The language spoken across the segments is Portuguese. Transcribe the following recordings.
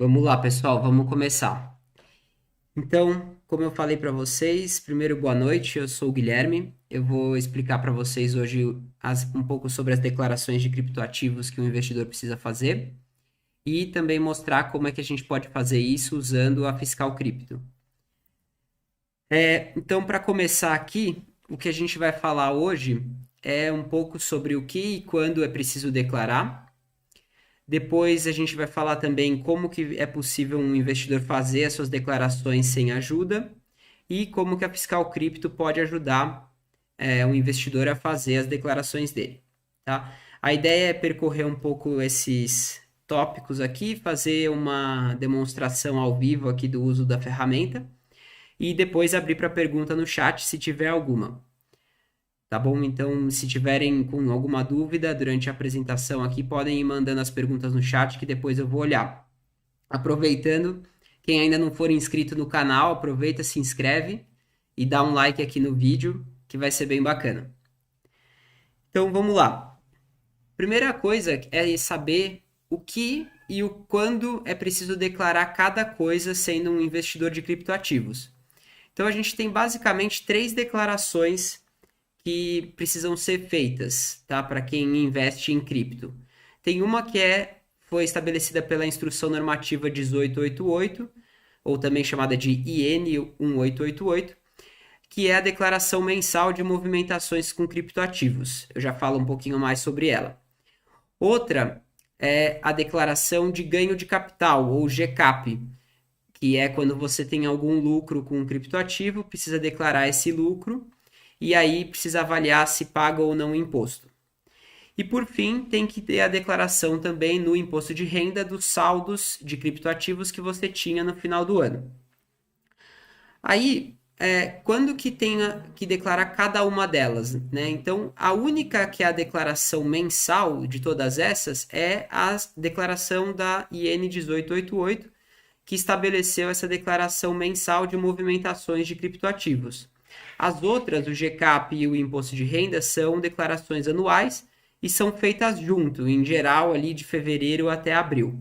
Vamos lá, pessoal, vamos começar. Então, como eu falei para vocês, primeiro boa noite, eu sou o Guilherme. Eu vou explicar para vocês hoje um pouco sobre as declarações de criptoativos que o investidor precisa fazer e também mostrar como é que a gente pode fazer isso usando a Fiscal Cripto. Então, para começar aqui, o que a gente vai falar hoje é um pouco sobre o que e quando é preciso declarar. Depois a gente vai falar também como que é possível um investidor fazer as suas declarações sem ajuda e como que a Fiscal Cripto pode ajudar o investidor a fazer as declarações dele, tá? A ideia é percorrer um pouco esses tópicos aqui, fazer uma demonstração ao vivo aqui do uso da ferramenta e depois abrir para pergunta no chat se tiver alguma. Tá bom? Então, se tiverem com alguma dúvida durante a apresentação aqui, podem ir mandando as perguntas no chat que depois eu vou olhar. Aproveitando, quem ainda não for inscrito no canal, aproveita, se inscreve e dá um like aqui no vídeo, que vai ser bem bacana. Então, vamos lá. Primeira coisa é saber o que e o quando é preciso declarar cada coisa sendo um investidor de criptoativos. Então, a gente tem basicamente três declarações que precisam ser feitas, tá? Para quem investe em cripto. Tem uma que foi estabelecida pela Instrução Normativa 1888, ou também chamada de IN 1888, que é a declaração mensal de movimentações com criptoativos. Eu já falo um pouquinho mais sobre ela. Outra é a declaração de ganho de capital, ou GCAP, que é quando você tem algum lucro com um criptoativo, precisa declarar esse lucro e aí precisa avaliar se paga ou não o imposto. E por fim, tem que ter a declaração também no imposto de renda dos saldos de criptoativos que você tinha no final do ano. Aí, quando que tem que declarar cada uma delas, né? Então, a única que é a declaração mensal de todas essas é a declaração da IN 1888, que estabeleceu essa declaração mensal de movimentações de criptoativos. As outras, o GCAP e o imposto de renda, são declarações anuais e são feitas junto, em geral, ali de fevereiro até abril.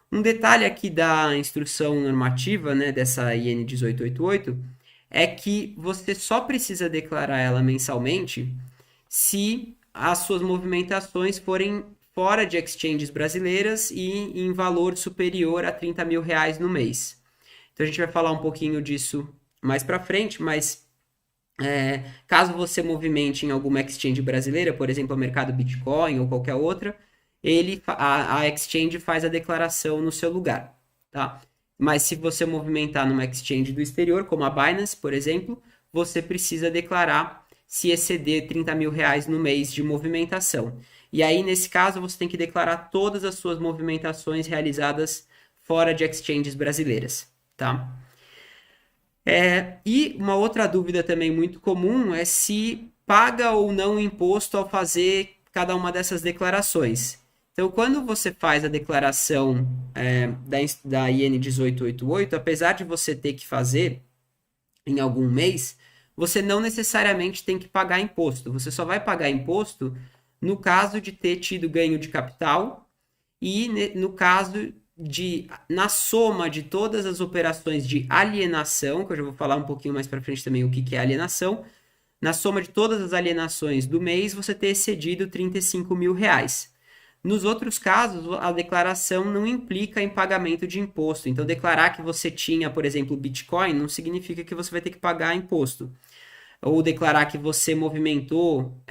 Um detalhe aqui da instrução normativa, né, dessa IN 1888, é que você só precisa declarar ela mensalmente se as suas movimentações forem fora de exchanges brasileiras e em valor superior a 30 mil reais no mês. Então a gente vai falar um pouquinho disso mais para frente, mas caso você movimente em alguma exchange brasileira, por exemplo, o mercado Bitcoin ou qualquer outra, a exchange faz a declaração no seu lugar, tá? Mas se você movimentar numa exchange do exterior, como a Binance, por exemplo, você precisa declarar se exceder 30 mil reais no mês de movimentação. E aí, nesse caso, você tem que declarar todas as suas movimentações realizadas fora de exchanges brasileiras, tá? E uma outra dúvida também muito comum é se paga ou não imposto ao fazer cada uma dessas declarações. Então, quando você faz a declaração da IN 1888, apesar de você ter que fazer em algum mês, você não necessariamente tem que pagar imposto. Você só vai pagar imposto no caso de ter tido ganho de capital e no caso na soma de todas as operações de alienação, que eu já vou falar um pouquinho mais para frente também o que é alienação, na soma de todas as alienações do mês, você ter excedido 35 mil reais. Nos outros casos, a declaração não implica em pagamento de imposto. Então, declarar que você tinha, por exemplo, Bitcoin, não significa que você vai ter que pagar imposto. Ou declarar que você movimentou,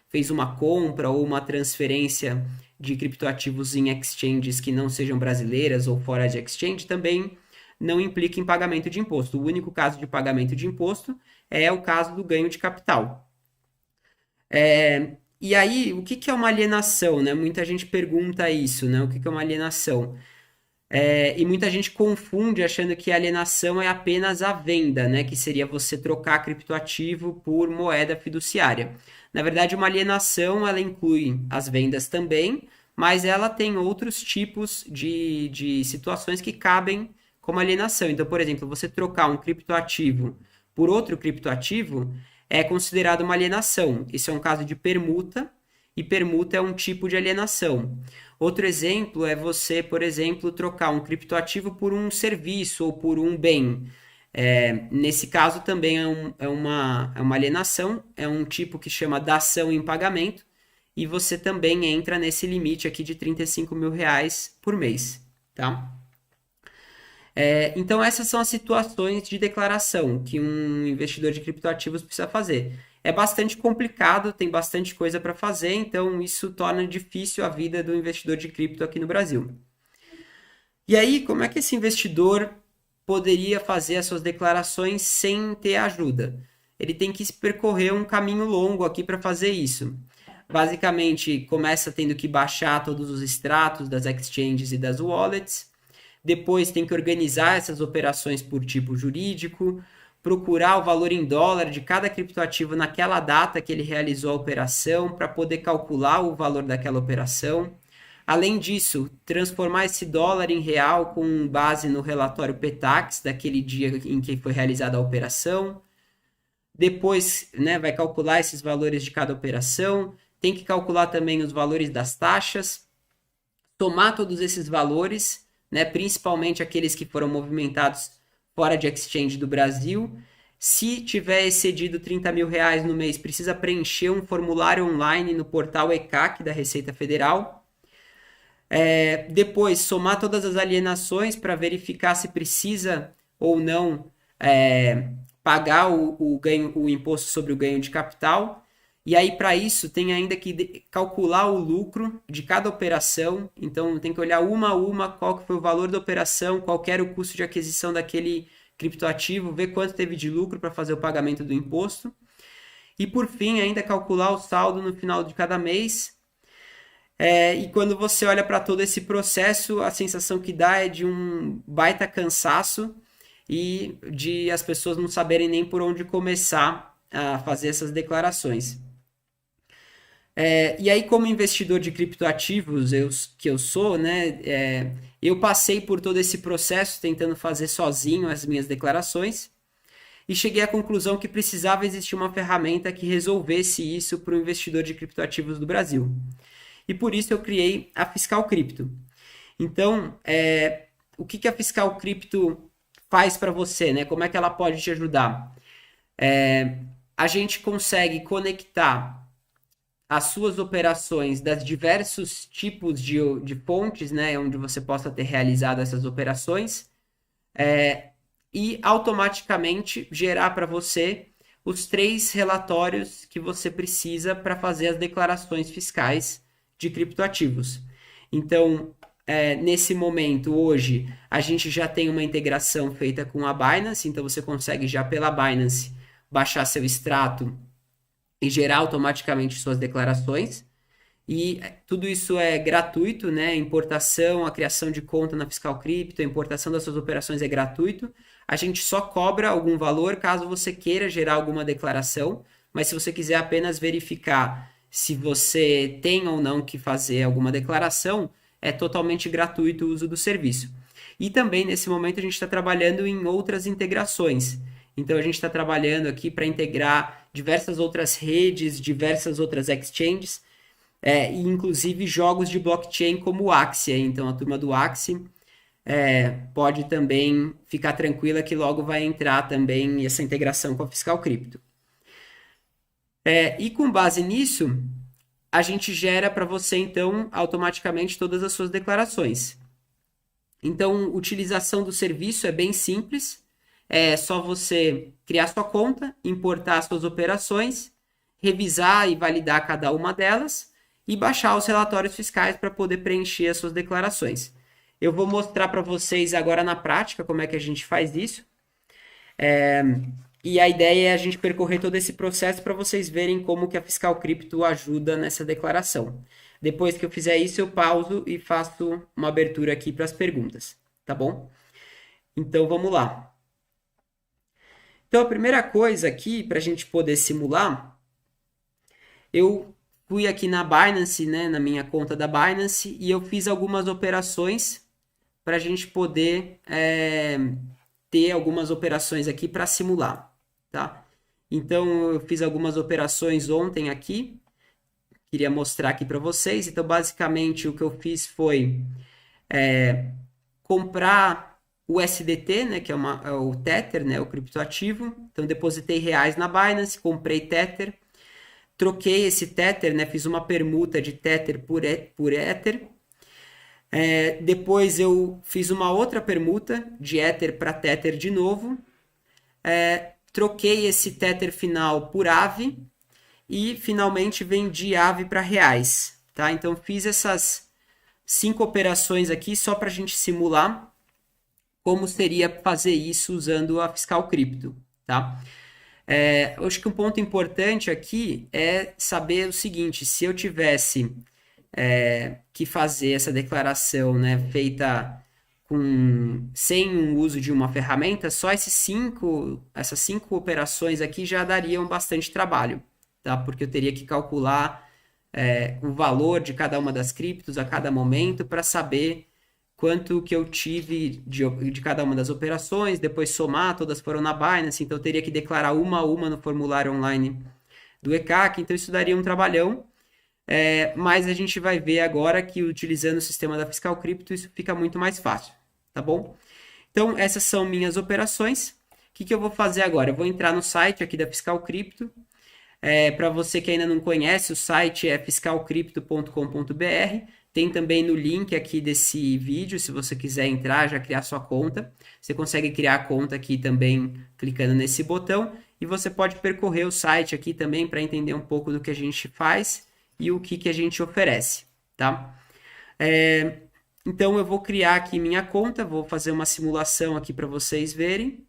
fez uma compra ou uma transferência de criptoativos em exchanges que não sejam brasileiras ou fora de exchange, também não implica em pagamento de imposto. O único caso de pagamento de imposto é o caso do ganho de capital. E aí, o que é uma alienação, né? Muita gente pergunta isso, né? O que é uma alienação? E muita gente confunde achando que alienação é apenas a venda, né? Que seria você trocar criptoativo por moeda fiduciária. Na verdade, uma alienação ela inclui as vendas também, mas ela tem outros tipos de situações que cabem como alienação. Então, por exemplo, você trocar um criptoativo por outro criptoativo é considerado uma alienação. Isso é um caso de permuta e permuta é um tipo de alienação. Outro exemplo é você, por exemplo, trocar um criptoativo por um serviço ou por um bem. Nesse caso também é uma alienação, é um tipo que chama dação em pagamento, e você também entra nesse limite aqui de R$ 35.000 por mês, tá? Então, essas são as situações de declaração que um investidor de criptoativos precisa fazer. É bastante complicado, tem bastante coisa para fazer, então isso torna difícil a vida do investidor de cripto aqui no Brasil. E aí, como é que esse investidor poderia fazer as suas declarações sem ter ajuda? Ele tem que percorrer um caminho longo aqui para fazer isso. Basicamente, começa tendo que baixar todos os extratos das exchanges e das wallets. Depois tem que organizar essas operações por tipo jurídico, procurar o valor em dólar de cada criptoativo naquela data que ele realizou a operação para poder calcular o valor daquela operação. Além disso, transformar esse dólar em real com base no relatório PTAX daquele dia em que foi realizada a operação. Depois, né, vai calcular esses valores de cada operação. Tem que calcular também os valores das taxas. Tomar todos esses valores, né, principalmente aqueles que foram movimentados fora de exchange do Brasil. Se tiver excedido R$ 30.000 no mês, precisa preencher um formulário online no portal ECAC da Receita Federal. Depois, somar todas as alienações para verificar se precisa ou não pagar o imposto sobre o ganho de capital. E aí, para isso, tem ainda que calcular o lucro de cada operação. Então, tem que olhar uma a uma qual que foi o valor da operação, qual que era o custo de aquisição daquele criptoativo, ver quanto teve de lucro para fazer o pagamento do imposto. E, por fim, ainda calcular o saldo no final de cada mês. E quando você olha para todo esse processo, a sensação que dá é de um baita cansaço e de as pessoas não saberem nem por onde começar a fazer essas declarações. E aí, como investidor de criptoativos, que eu sou, né, eu passei por todo esse processo tentando fazer sozinho as minhas declarações e cheguei à conclusão que precisava existir uma ferramenta que resolvesse isso para o investidor de criptoativos do Brasil. E por isso eu criei a Fiscal Cripto. Então, o que a Fiscal Cripto faz para você, né? Como é que ela pode te ajudar? A gente consegue conectar as suas operações das diversos tipos de fontes, né, onde você possa ter realizado essas operações, e automaticamente gerar para você os 3 relatórios que você precisa para fazer as declarações fiscais de criptoativos. Então, nesse momento, hoje, a gente já tem uma integração feita com a Binance, então você consegue já pela Binance baixar seu extrato e gerar automaticamente suas declarações. E tudo isso é gratuito, né? A importação, a criação de conta na Fiscal Cripto, a importação das suas operações é gratuito. A gente só cobra algum valor caso você queira gerar alguma declaração, mas se você quiser apenas verificar se você tem ou não que fazer alguma declaração, é totalmente gratuito o uso do serviço. E também, nesse momento, a gente está trabalhando em outras integrações. Então, a gente está trabalhando aqui para integrar diversas outras redes, diversas outras exchanges, e inclusive jogos de blockchain como o Axie. Então, a turma do Axie pode também ficar tranquila que logo vai entrar também essa integração com a Fiscal Cripto. E com base nisso, a gente gera para você, então, automaticamente todas as suas declarações. Então, utilização do serviço é bem simples. É só você criar sua conta, importar suas operações, revisar e validar cada uma delas e baixar os relatórios fiscais para poder preencher as suas declarações. Eu vou mostrar para vocês agora na prática como é que a gente faz isso. E a ideia é a gente percorrer todo esse processo para vocês verem como que a Fiscal Cripto ajuda nessa declaração. Depois que eu fizer isso, eu pauso e faço uma abertura aqui para as perguntas, tá bom? Então, vamos lá. Então, a primeira coisa aqui, para a gente poder simular, eu fui aqui na Binance, né, na minha conta da Binance, e eu fiz algumas operações para a gente poder ter algumas operações aqui para simular, tá? Então, eu fiz algumas operações ontem aqui, queria mostrar aqui para vocês. Então, basicamente, o que eu fiz foi comprar o USDT, né, que é o Tether, né, o criptoativo. Então, depositei reais na Binance, comprei Tether, troquei esse Tether, né, fiz uma permuta de Tether por Ether. Depois eu fiz uma outra permuta de Ether para Tether de novo. Troquei esse Tether final por AVE e finalmente vendi AVE para reais. Tá? Então fiz essas 5 operações aqui só para a gente simular como seria fazer isso usando a Fiscal Crypto. Tá? Eu acho que um ponto importante aqui é saber o seguinte: se eu tivesse que fazer essa declaração, né, feita sem o uso de uma ferramenta, só essas 5 operações aqui já dariam bastante trabalho, tá? Porque eu teria que calcular o valor de cada uma das criptos a cada momento para saber quanto que eu tive de cada uma das operações, depois somar, todas foram na Binance, então eu teria que declarar uma a uma no formulário online do ECAC, então isso daria um trabalhão. Mas a gente vai ver agora que utilizando o sistema da Fiscal Crypto isso fica muito mais fácil, tá bom? Então essas são minhas operações. O que eu vou fazer agora? Eu vou entrar no site aqui da Fiscal Crypto. Para você que ainda não conhece, o site é fiscalcrypto.com.br. Tem também no link aqui desse vídeo, se você quiser entrar, já criar sua conta. Você consegue criar a conta aqui também clicando nesse botão. E você pode percorrer o site aqui também para entender um pouco do que a gente faz e o que a gente oferece, tá? Então, eu vou criar aqui minha conta, vou fazer uma simulação aqui para vocês verem.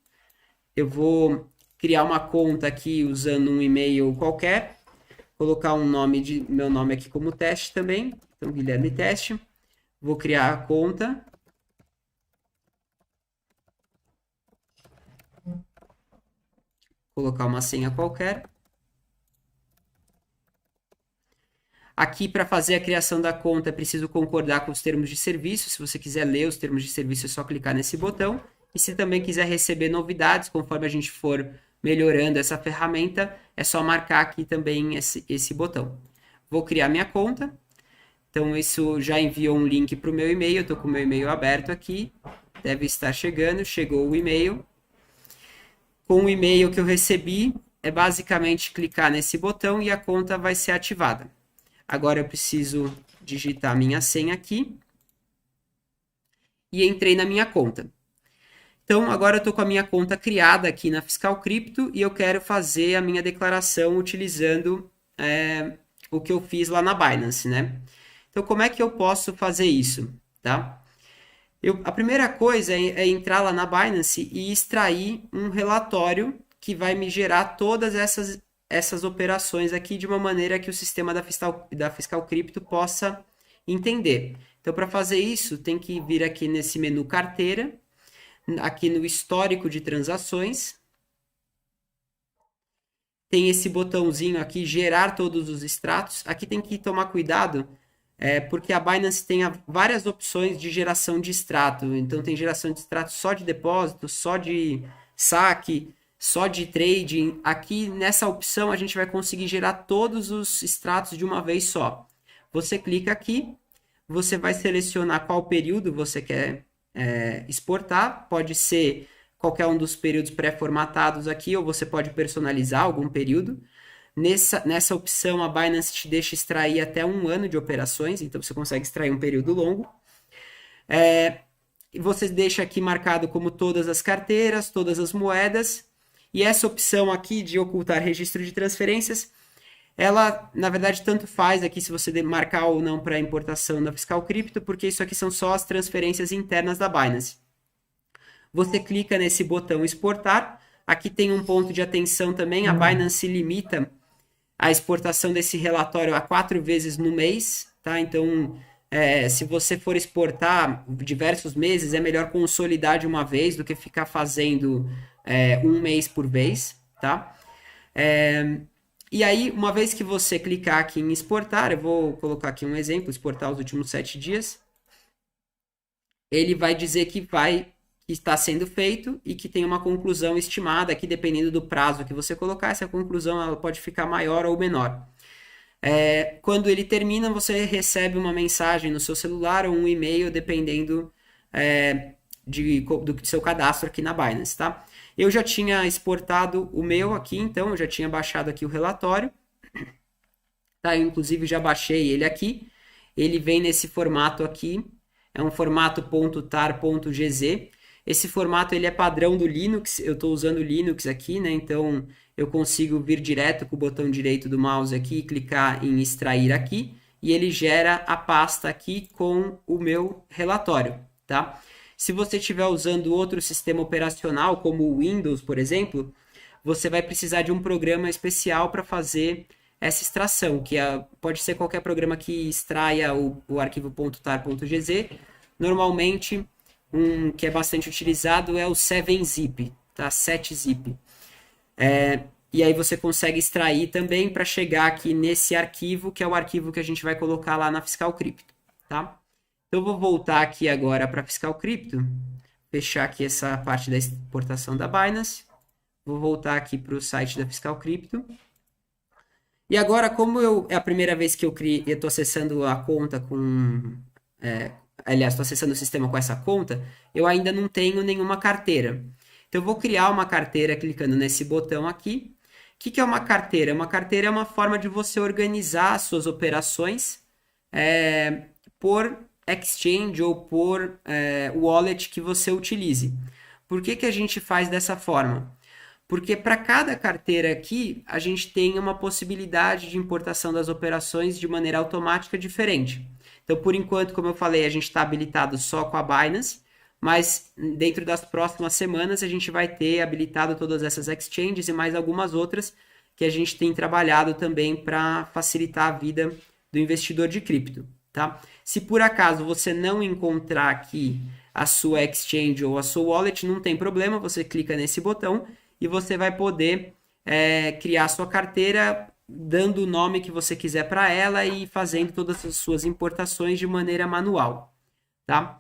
Eu vou criar uma conta aqui usando um e-mail qualquer, colocar meu nome aqui como teste também, então Guilherme Teste. Vou criar a conta. Colocar uma senha qualquer. Aqui, para fazer a criação da conta, é preciso concordar com os termos de serviço. Se você quiser ler os termos de serviço, é só clicar nesse botão. E se também quiser receber novidades, conforme a gente for melhorando essa ferramenta, é só marcar aqui também esse botão. Vou criar minha conta. Então, isso já enviou um link para o meu e-mail. Eu estou com o meu e-mail aberto aqui. Deve estar chegando. Chegou o e-mail. Com o e-mail que eu recebi, é basicamente clicar nesse botão e a conta vai ser ativada. Agora eu preciso digitar minha senha aqui. E entrei na minha conta. Então, agora eu estou com a minha conta criada aqui na Fiscal Crypto e eu quero fazer a minha declaração utilizando o que eu fiz lá na Binance, né? Então, como é que eu posso fazer isso, tá? A primeira coisa é entrar lá na Binance e extrair um relatório que vai me gerar todas essas operações aqui de uma maneira que o sistema da Fiscal Crypto possa entender. Então, para fazer isso, tem que vir aqui nesse menu carteira, aqui no histórico de transações. Tem esse botãozinho aqui, gerar todos os extratos. Aqui tem que tomar cuidado, porque a Binance tem várias opções de geração de extrato. Então, tem geração de extrato só de depósito, só de saque, só de trading. Aqui, nessa opção, a gente vai conseguir gerar todos os extratos de uma vez só. Você clica aqui, você vai selecionar qual período você quer exportar. Pode ser qualquer um dos períodos pré-formatados aqui, ou você pode personalizar algum período. Nessa opção, a Binance te deixa extrair até 1 ano de operações, então você consegue extrair um período longo. E você deixa aqui marcado como todas as carteiras, todas as moedas. E essa opção aqui de ocultar registro de transferências, ela, na verdade, tanto faz aqui se você marcar ou não para importação da Fiscal Crypto, porque isso aqui são só as transferências internas da Binance. Você clica nesse botão exportar. Aqui tem um ponto de atenção também. A Binance limita a exportação desse relatório a 4 vezes no mês, tá? Então, se você for exportar diversos meses, é melhor consolidar de uma vez do que ficar fazendo 1 mês por vez, tá? E aí, uma vez que você clicar aqui em exportar, eu vou colocar aqui um exemplo, exportar os últimos 7 dias, ele vai dizer que está sendo feito e que tem uma conclusão estimada aqui, dependendo do prazo que você colocar, essa conclusão ela pode ficar maior ou menor. Quando ele termina, você recebe uma mensagem no seu celular ou um e-mail, dependendo do seu cadastro aqui na Binance, tá? Eu já tinha exportado o meu aqui, então eu já tinha baixado aqui o relatório, tá? Eu, inclusive, já baixei ele aqui. Ele vem nesse formato aqui, é um formato .tar.gz. Esse formato ele é padrão do Linux, eu estou usando o Linux aqui, né? Então eu consigo vir direto com o botão direito do mouse aqui e clicar em extrair aqui, e ele gera a pasta aqui com o meu relatório, tá? Se você estiver usando outro sistema operacional, como o Windows, por exemplo, você vai precisar de um programa especial para fazer essa extração, pode ser qualquer programa que extraia o arquivo .tar.gz. Normalmente, um que é bastante utilizado é o 7-zip, tá? 7-zip. E aí você consegue extrair também para chegar aqui nesse arquivo, que é o arquivo que a gente vai colocar lá na Fiscal Crypto, tá? Então, eu vou voltar aqui agora para a Fiscal Crypto, fechar aqui essa parte da exportação da Binance, vou voltar aqui para o site da Fiscal Crypto. E agora, como é a primeira vez que eu estou acessando a conta com. Aliás, estou acessando o sistema com essa conta, eu ainda não tenho nenhuma carteira. Então, eu vou criar uma carteira clicando nesse botão aqui. O que é uma carteira? Uma carteira é uma forma de você organizar as suas operações por exchange ou por wallet que você utilize. Por que a gente faz dessa forma? Porque para cada carteira aqui, a gente tem uma possibilidade de importação das operações de maneira automática diferente. Então, por enquanto, como eu falei, a gente está habilitado só com a Binance, mas dentro das próximas semanas a gente vai ter habilitado todas essas exchanges e mais algumas outras que a gente tem trabalhado também para facilitar a vida do investidor de cripto, tá? Se por acaso você não encontrar aqui a sua exchange ou a sua wallet, não tem problema, você clica nesse botão e você vai poder criar sua carteira dando o nome que você quiser para ela e fazendo todas as suas importações de maneira manual, tá?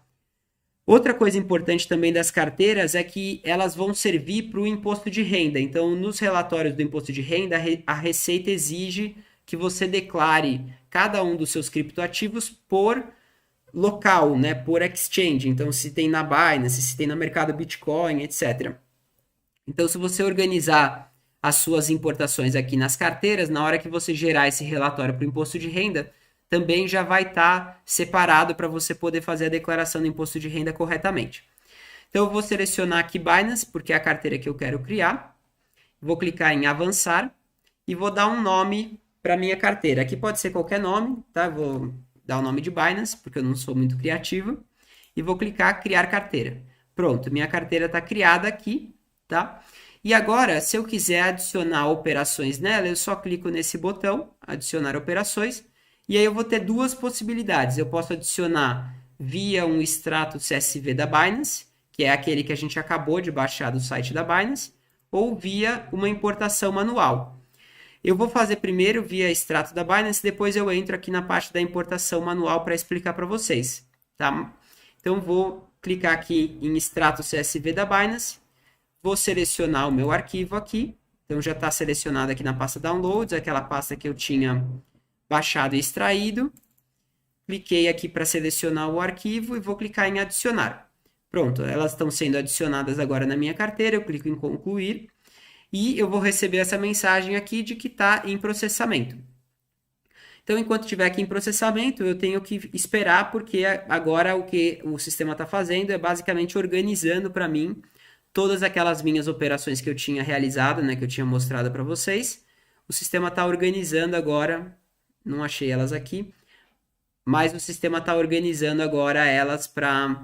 Outra coisa importante também das carteiras é que elas vão servir para o imposto de renda. Então, nos relatórios do imposto de renda, a Receita exige que você declare cada um dos seus criptoativos por local, né, por exchange. Então, se tem na Binance, se tem no mercado Bitcoin, etc. Então, se você organizar as suas importações aqui nas carteiras, na hora que você gerar esse relatório para o imposto de renda, também já vai estar separado para você poder fazer a declaração do imposto de renda corretamente. Então, eu vou selecionar aqui Binance, porque é a carteira que eu quero criar. Vou clicar em avançar e vou dar um nome para minha carteira. Aqui pode ser qualquer nome, tá? Vou dar o nome de Binance, porque eu não sou muito criativo. E vou clicar criar carteira. Pronto, minha carteira está criada aqui, tá? E agora, se eu quiser adicionar operações nela, eu só clico nesse botão, adicionar operações, e aí eu vou ter duas possibilidades. Eu posso adicionar via um extrato CSV da Binance, que é aquele que a gente acabou de baixar do site da Binance, ou via uma importação manual. Eu vou fazer primeiro via extrato da Binance, depois eu entro aqui na parte da importação manual para explicar para vocês, tá? Então, vou clicar aqui em extrato CSV da Binance, vou selecionar o meu arquivo aqui, então já está selecionado aqui na pasta Downloads, aquela pasta que eu tinha baixado e extraído. Cliquei aqui para selecionar o arquivo e vou clicar em adicionar. Pronto, elas estão sendo adicionadas agora na minha carteira, eu clico em concluir e eu vou receber essa mensagem aqui de que está em processamento. Então, enquanto estiver aqui em processamento, eu tenho que esperar, porque agora o que o sistema está fazendo é basicamente organizando para mim todas aquelas minhas operações que eu tinha realizado, né, que eu tinha mostrado para vocês. O sistema está organizando agora, não achei elas aqui, mas o sistema está organizando agora elas para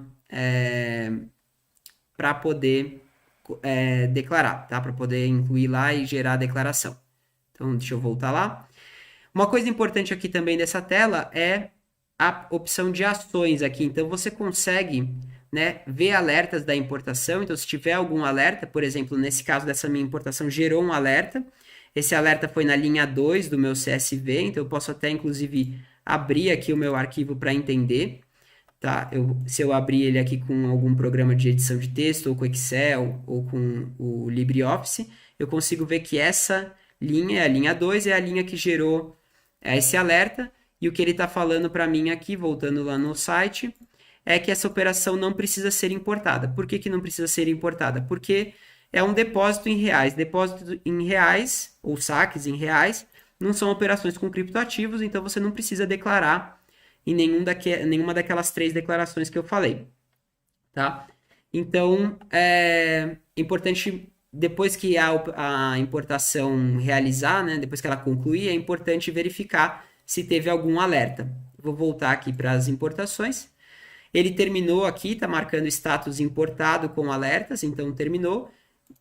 poder declarar, tá? Para poder incluir lá e gerar a declaração. Então, deixa eu voltar lá. Uma coisa importante aqui também dessa tela é a opção de ações aqui. Então, você consegue, né, ver alertas da importação. Então, se tiver algum alerta, por exemplo, nesse caso dessa minha importação, gerou um alerta. Esse alerta foi na linha 2 do meu CSV, então eu posso até, inclusive, abrir aqui o meu arquivo para entender. Tá? Se eu abrir ele aqui com algum programa de edição de texto, ou com Excel, ou com o LibreOffice, eu consigo ver que essa linha é a linha 2, é a linha que gerou é esse alerta, e o que ele está falando para mim aqui, voltando lá no site, é que essa operação não precisa ser importada. Por que, que não precisa ser importada? Porque é um depósito em reais. Depósito em reais, ou saques em reais, não são operações com criptoativos, então você não precisa declarar em nenhuma daquelas 3 declarações que eu falei. Tá? Então, é importante, depois que a importação realizar, né, depois que ela concluir, é importante verificar se teve algum alerta. Vou voltar aqui para as importações. Ele terminou aqui, está marcando status importado com alertas, então terminou.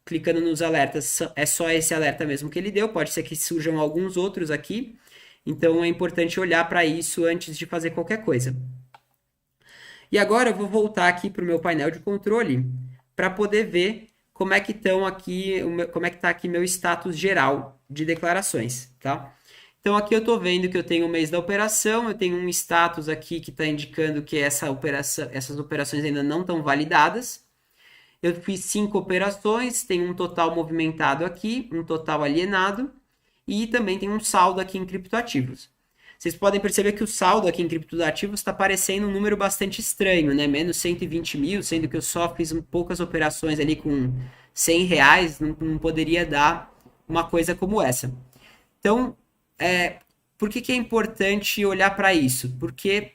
Clicando nos alertas, é só esse alerta mesmo que ele deu, pode ser que surjam alguns outros aqui. Então é importante olhar para isso antes de fazer qualquer coisa. E agora eu vou voltar aqui para o meu painel de controle para poder ver como é que estão aqui, como é que está aqui meu status geral de declarações, tá? Então aqui eu estou vendo que eu tenho o mês da operação, eu tenho um status aqui que está indicando que essas operações ainda não estão validadas. Eu fiz 5 operações, tem um total movimentado aqui, um total alienado e também tem um saldo aqui em criptoativos. Vocês podem perceber que o saldo aqui em criptoativos está parecendo um número bastante estranho, né? Menos 120 mil, sendo que eu só fiz poucas operações ali com 100 reais, não poderia dar uma coisa como essa. Então, por que é importante olhar para isso? Porque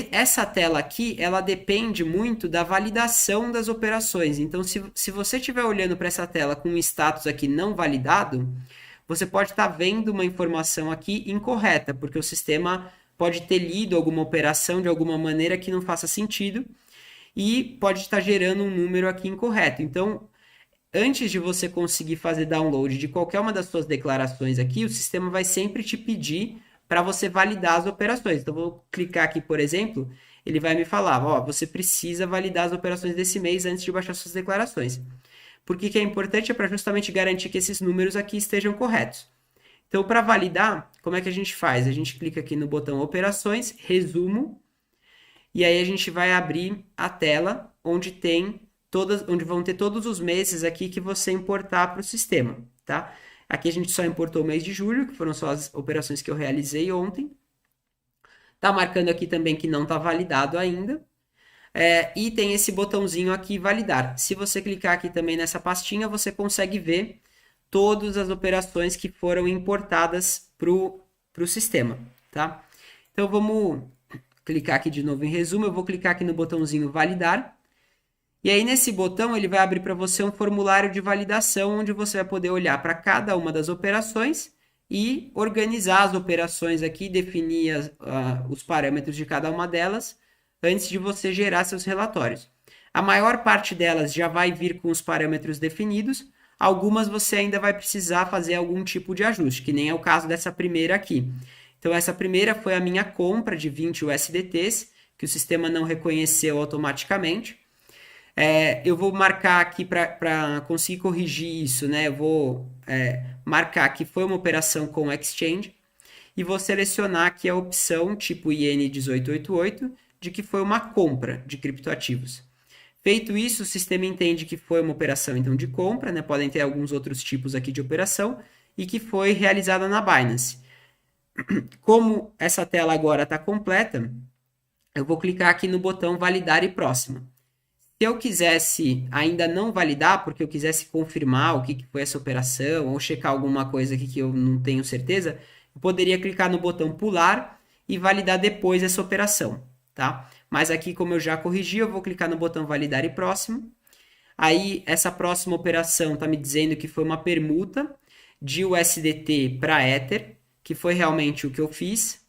essa tela aqui, ela depende muito da validação das operações. Então, se você estiver olhando para essa tela com um status aqui não validado, você pode estar vendo uma informação aqui incorreta, porque o sistema pode ter lido alguma operação de alguma maneira que não faça sentido e pode estar gerando um número aqui incorreto. Então, antes de você conseguir fazer download de qualquer uma das suas declarações aqui, o sistema vai sempre te pedir para você validar as operações. Então, vou clicar aqui, por exemplo, ele vai me falar, ó, você precisa validar as operações desse mês antes de baixar suas declarações. Por que é importante? É para justamente garantir que esses números aqui estejam corretos. Então, para validar, como é que a gente faz? A gente clica aqui no botão Operações, Resumo, e aí a gente vai abrir a tela onde vão ter todos os meses aqui que você importar para o sistema, tá? Aqui a gente só importou o mês de julho, que foram só as operações que eu realizei ontem. Tá marcando aqui também que não está validado ainda. E tem esse botãozinho aqui, validar. Se você clicar aqui também nessa pastinha, você consegue ver todas as operações que foram importadas para o sistema, tá? Então, vamos clicar aqui de novo em resumo. Eu vou clicar aqui no botãozinho validar. E aí, nesse botão, ele vai abrir para você um formulário de validação, onde você vai poder olhar para cada uma das operações e organizar as operações aqui, definir os parâmetros de cada uma delas, antes de você gerar seus relatórios. A maior parte delas já vai vir com os parâmetros definidos, algumas você ainda vai precisar fazer algum tipo de ajuste, que nem é o caso dessa primeira aqui. Então, essa primeira foi a minha compra de 20 USDTs, que o sistema não reconheceu automaticamente. Eu vou marcar aqui para conseguir corrigir isso, né? Eu vou marcar que foi uma operação com exchange e vou selecionar aqui a opção tipo IN 1888 de que foi uma compra de criptoativos. Feito isso, o sistema entende que foi uma operação então de compra, né? Podem ter alguns outros tipos aqui de operação e que foi realizada na Binance. Como essa tela agora está completa, eu vou clicar aqui no botão validar e próximo. Se eu quisesse ainda não validar, porque eu quisesse confirmar o que foi essa operação ou checar alguma coisa aqui que eu não tenho certeza, eu poderia clicar no botão pular e validar depois essa operação, tá? Mas aqui, como eu já corrigi, eu vou clicar no botão validar e próximo. Aí, essa próxima operação está me dizendo que foi uma permuta de USDT para Ether, que foi realmente o que eu fiz.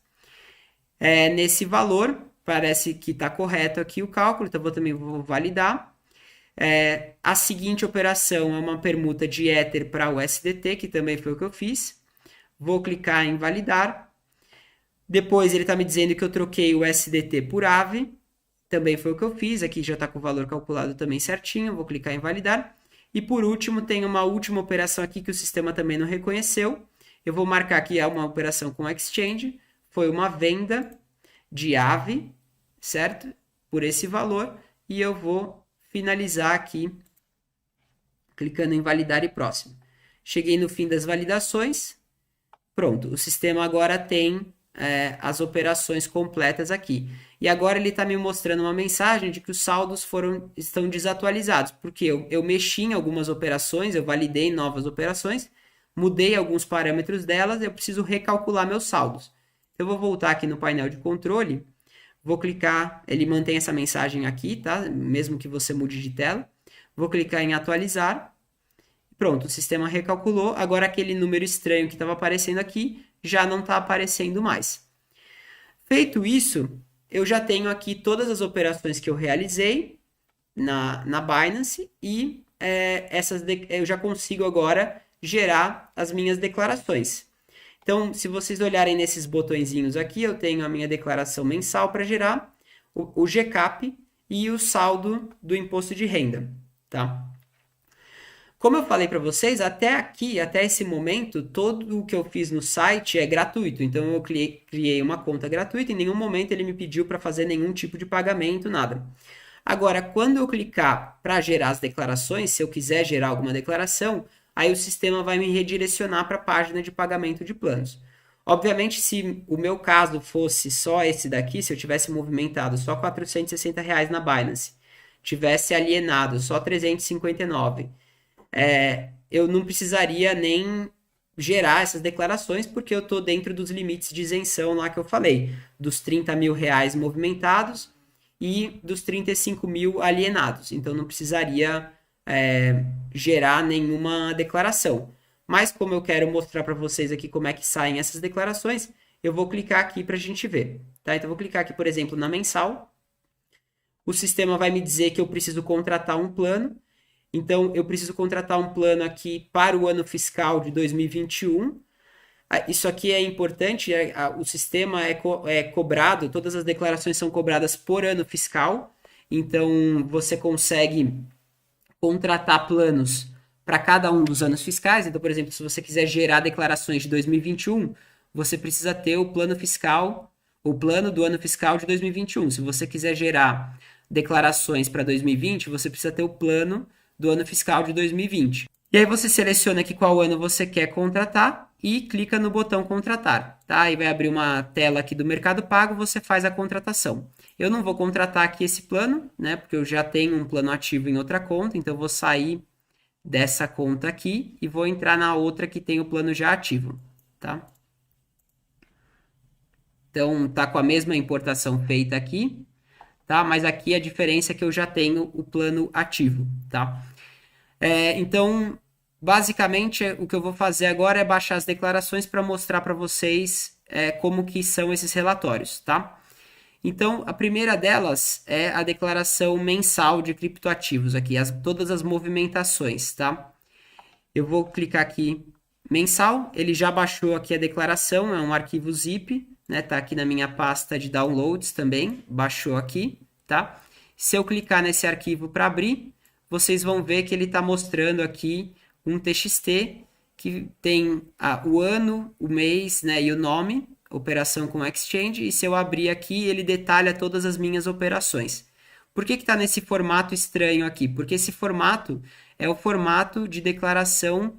Nesse valor, parece que está correto aqui o cálculo, então eu também vou validar. A seguinte operação é uma permuta de Ether para USDT, que também foi o que eu fiz. Vou clicar em validar. Depois ele está me dizendo que eu troquei o USDT por AVE, também foi o que eu fiz, aqui já está com o valor calculado também certinho, vou clicar em validar. E por último, tem uma última operação aqui que o sistema também não reconheceu. Eu vou marcar que é uma operação com exchange, foi uma venda de AVE, certo? Por esse valor, e eu vou finalizar aqui, clicando em validar e próximo. Cheguei no fim das validações, Pronto, o sistema agora tem as operações completas aqui. E agora ele está me mostrando uma mensagem de que os saldos estão desatualizados, porque eu mexi em algumas operações, eu validei novas operações, mudei alguns parâmetros delas, eu preciso recalcular meus saldos. Eu vou voltar aqui no painel de controle, vou clicar, ele mantém essa mensagem aqui, tá? Mesmo que você mude de tela. Vou clicar em atualizar. Pronto, o sistema recalculou. Agora aquele número estranho que estava aparecendo aqui já não está aparecendo mais. Feito isso, eu já tenho aqui todas as operações que eu realizei na Binance e eu já consigo agora gerar as minhas declarações. Então, se vocês olharem nesses botõezinhos aqui, eu tenho a minha declaração mensal para gerar, o GCAP e o saldo do imposto de renda, tá? Como eu falei para vocês, até aqui, até esse momento, todo o que eu fiz no site é gratuito. Então, eu criei uma conta gratuita, em nenhum momento ele me pediu para fazer nenhum tipo de pagamento, nada. Agora, quando eu clicar para gerar as declarações, se eu quiser gerar alguma declaração, aí o sistema vai me redirecionar para a página de pagamento de planos. Obviamente, se o meu caso fosse só esse daqui, se eu tivesse movimentado só R$ 460 na Binance, tivesse alienado só 359, eu não precisaria nem gerar essas declarações, porque eu estou dentro dos limites de isenção lá que eu falei, dos R$ 30.000 movimentados e dos 35 mil alienados. Então, não precisaria gerar nenhuma declaração. Mas, como eu quero mostrar para vocês aqui como é que saem essas declarações, eu vou clicar aqui para a gente ver. Tá? Então, eu vou clicar aqui, por exemplo, na mensal. O sistema vai me dizer que eu preciso contratar um plano. Então, eu preciso contratar um plano aqui para o ano fiscal de 2021. Isso aqui é importante, o sistema é cobrado, todas as declarações são cobradas por ano fiscal. Então, você consegue contratar planos para cada um dos anos fiscais. Então, por exemplo, se você quiser gerar declarações de 2021, você precisa ter o plano fiscal, o plano do ano fiscal de 2021. Se você quiser gerar declarações para 2020, você precisa ter o plano do ano fiscal de 2020. E aí você seleciona aqui qual ano você quer contratar e clica no botão contratar, tá? Aí vai abrir uma tela aqui do Mercado Pago, você faz a contratação. Eu não vou contratar aqui esse plano, né? Porque eu já tenho um plano ativo em outra conta, então eu vou sair dessa conta aqui e vou entrar na outra que tem o plano já ativo, tá? Então tá com a mesma importação feita aqui, tá? Mas aqui a diferença é que eu já tenho o plano ativo, tá? Então, basicamente, o que eu vou fazer agora é baixar as declarações para mostrar para vocês como que são esses relatórios, tá? Então, a primeira delas é a declaração mensal de criptoativos aqui, todas as movimentações, tá? Eu vou clicar aqui, mensal, ele já baixou aqui a declaração, é um arquivo zip, né? Tá aqui na minha pasta de downloads também, baixou aqui, tá? Se eu clicar nesse arquivo para abrir, vocês vão ver que ele está mostrando aqui um TXT que tem o ano, o mês, né, e o nome, operação com exchange, e se eu abrir aqui, ele detalha todas as minhas operações. Por que está nesse formato estranho aqui? Porque esse formato é o formato de declaração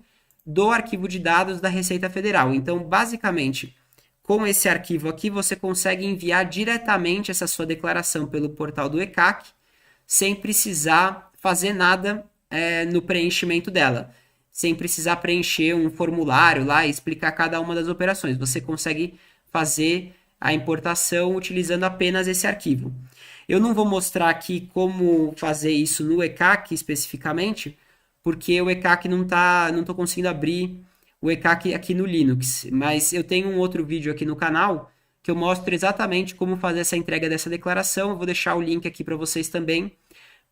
do arquivo de dados da Receita Federal. Então, basicamente, com esse arquivo aqui, você consegue enviar diretamente essa sua declaração pelo portal do ECAC, sem precisar fazer nada no preenchimento dela, sem precisar preencher um formulário lá e explicar cada uma das operações. Você consegue fazer a importação utilizando apenas esse arquivo. Eu não vou mostrar aqui como fazer isso no ECAC especificamente, porque o ECAC não estou conseguindo abrir o ECAC aqui no Linux, mas eu tenho um outro vídeo aqui no canal que eu mostro exatamente como fazer essa entrega dessa declaração. Eu vou deixar o link aqui para vocês também.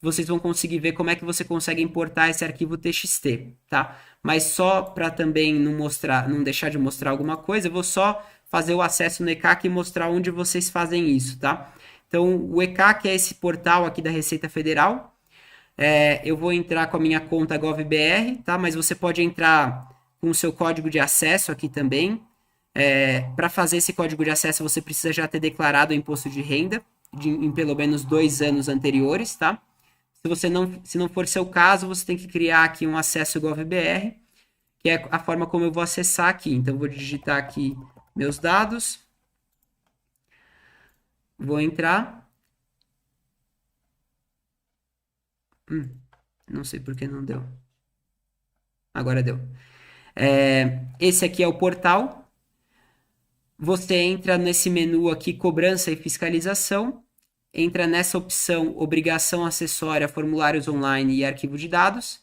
Vocês vão conseguir ver como é que você consegue importar esse arquivo TXT, tá? Mas só para também não deixar de mostrar alguma coisa, eu vou só fazer o acesso no ECAC e mostrar onde vocês fazem isso, tá? Então, o ECAC é esse portal aqui da Receita Federal. Eu vou entrar com a minha conta GovBR, tá? Mas você pode entrar com o seu código de acesso aqui também. Para fazer esse código de acesso, você precisa já ter declarado o imposto de renda em pelo menos 2 anos anteriores, tá? Se não for seu caso, você tem que criar aqui um acesso GovBR, que é a forma como eu vou acessar aqui. Então, eu vou digitar aqui meus dados, vou entrar. Não sei por que não deu. Agora deu. Esse aqui é o portal. Você entra nesse menu aqui, cobrança e fiscalização. Entra nessa opção, obrigação acessória, formulários online e arquivo de dados.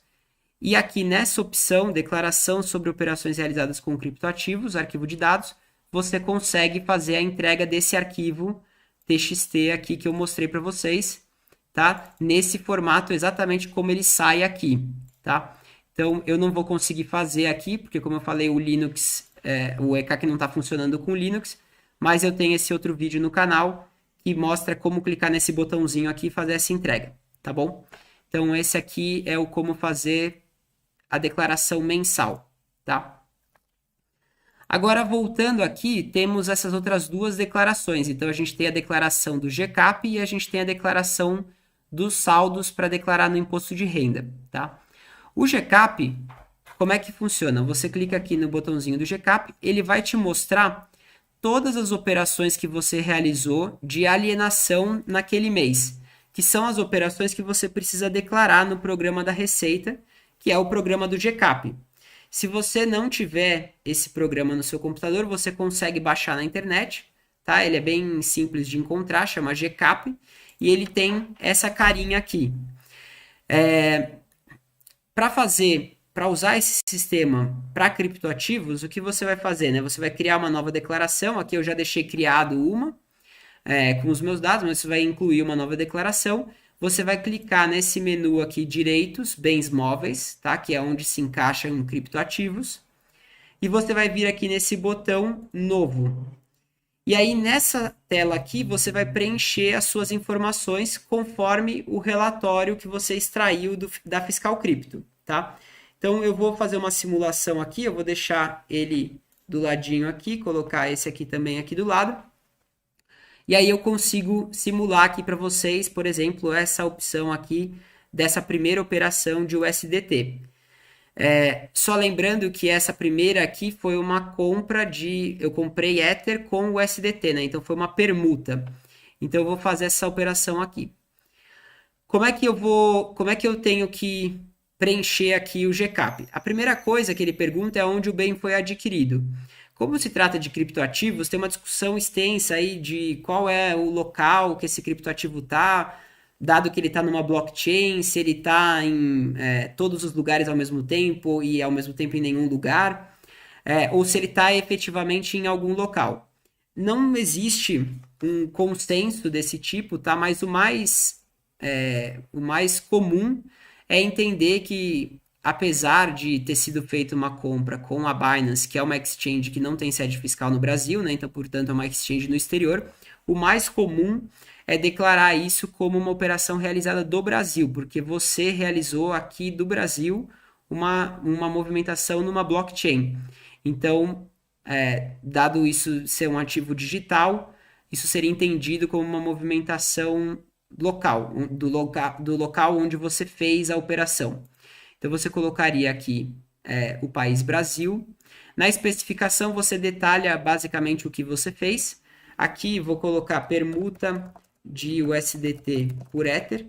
E aqui nessa opção, declaração sobre operações realizadas com criptoativos, arquivo de dados, você consegue fazer a entrega desse arquivo TXT aqui que eu mostrei para vocês, tá? Nesse formato exatamente como ele sai aqui, tá? Então, eu não vou conseguir fazer aqui, porque como eu falei, o Linux, o ECAC não está funcionando com o Linux, mas eu tenho esse outro vídeo no canal que mostra como clicar nesse botãozinho aqui e fazer essa entrega, tá bom? Então, esse aqui é o como fazer a declaração mensal, tá? Agora, voltando aqui, temos essas outras duas declarações. Então, a gente tem a declaração do GCAP e a gente tem a declaração dos saldos para declarar no imposto de renda, tá? O GCAP, como é que funciona? Você clica aqui no botãozinho do GCAP, ele vai te mostrar todas as operações que você realizou de alienação naquele mês, que são as operações que você precisa declarar no programa da Receita, que é o programa do GCAP. Se você não tiver esse programa no seu computador, você consegue baixar na internet, tá? Ele é bem simples de encontrar, chama GCAP, e ele tem essa carinha aqui. Para usar esse sistema para criptoativos, o que você vai fazer, né? Você vai criar uma nova declaração, aqui eu já deixei criado uma, com os meus dados, mas você vai incluir uma nova declaração. Você vai clicar nesse menu aqui, direitos, bens móveis, tá? Que é onde se encaixam criptoativos. E você vai vir aqui nesse botão novo. E aí nessa tela aqui, você vai preencher as suas informações conforme o relatório que você extraiu da Fiscal Cripto, tá? Então eu vou fazer uma simulação aqui, eu vou deixar ele do ladinho aqui, colocar esse aqui também aqui do lado. E aí eu consigo simular aqui para vocês, por exemplo, essa opção aqui dessa primeira operação de USDT. Só lembrando que essa primeira aqui foi uma compra de... Eu comprei Ether com USDT, né? Então foi uma permuta. Então eu vou fazer essa operação aqui. Como é que eu tenho que preencher aqui o GCAP? A primeira coisa que ele pergunta é onde o bem foi adquirido. Como se trata de criptoativos, tem uma discussão extensa aí de qual é o local que esse criptoativo está, dado que ele está numa blockchain, se ele está em todos os lugares ao mesmo tempo e ao mesmo tempo em nenhum lugar, ou se ele está efetivamente em algum local. Não existe um consenso desse tipo, tá? Mas o mais comum é entender que, apesar de ter sido feita uma compra com a Binance, que é uma exchange que não tem sede fiscal no Brasil, né? Então, portanto, é uma exchange no exterior, o mais comum é declarar isso como uma operação realizada do Brasil, porque você realizou aqui do Brasil uma movimentação numa blockchain. Então, dado isso ser um ativo digital, isso seria entendido como uma movimentação local, do local onde você fez a operação. Então, você colocaria aqui o país Brasil. Na especificação, você detalha basicamente o que você fez. Aqui, vou colocar permuta de USDT por Ether,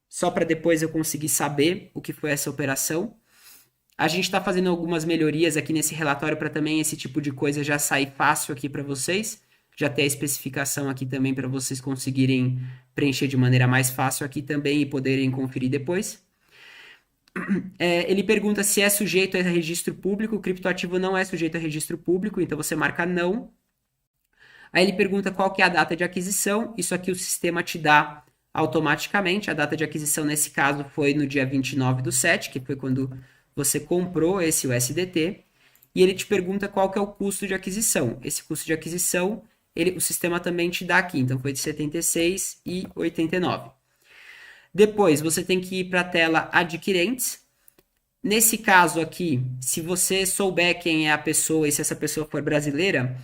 só para depois eu conseguir saber o que foi essa operação. A gente está fazendo algumas melhorias aqui nesse relatório para também esse tipo de coisa já sair fácil aqui para vocês. Já tem a especificação aqui também para vocês conseguirem preencher de maneira mais fácil aqui também e poderem conferir depois. Ele pergunta se é sujeito a registro público. O criptoativo não é sujeito a registro público, então você marca não. Aí ele pergunta qual que é a data de aquisição. Isso aqui o sistema te dá automaticamente. A data de aquisição nesse caso foi no dia 29/7, que foi quando você comprou esse USDT. E ele te pergunta qual que é o custo de aquisição. Esse custo de aquisição, o sistema também te dá aqui. Então foi de R$ 76,89. Depois, você tem que ir para a tela adquirentes. Nesse caso aqui, se você souber quem é a pessoa e se essa pessoa for brasileira,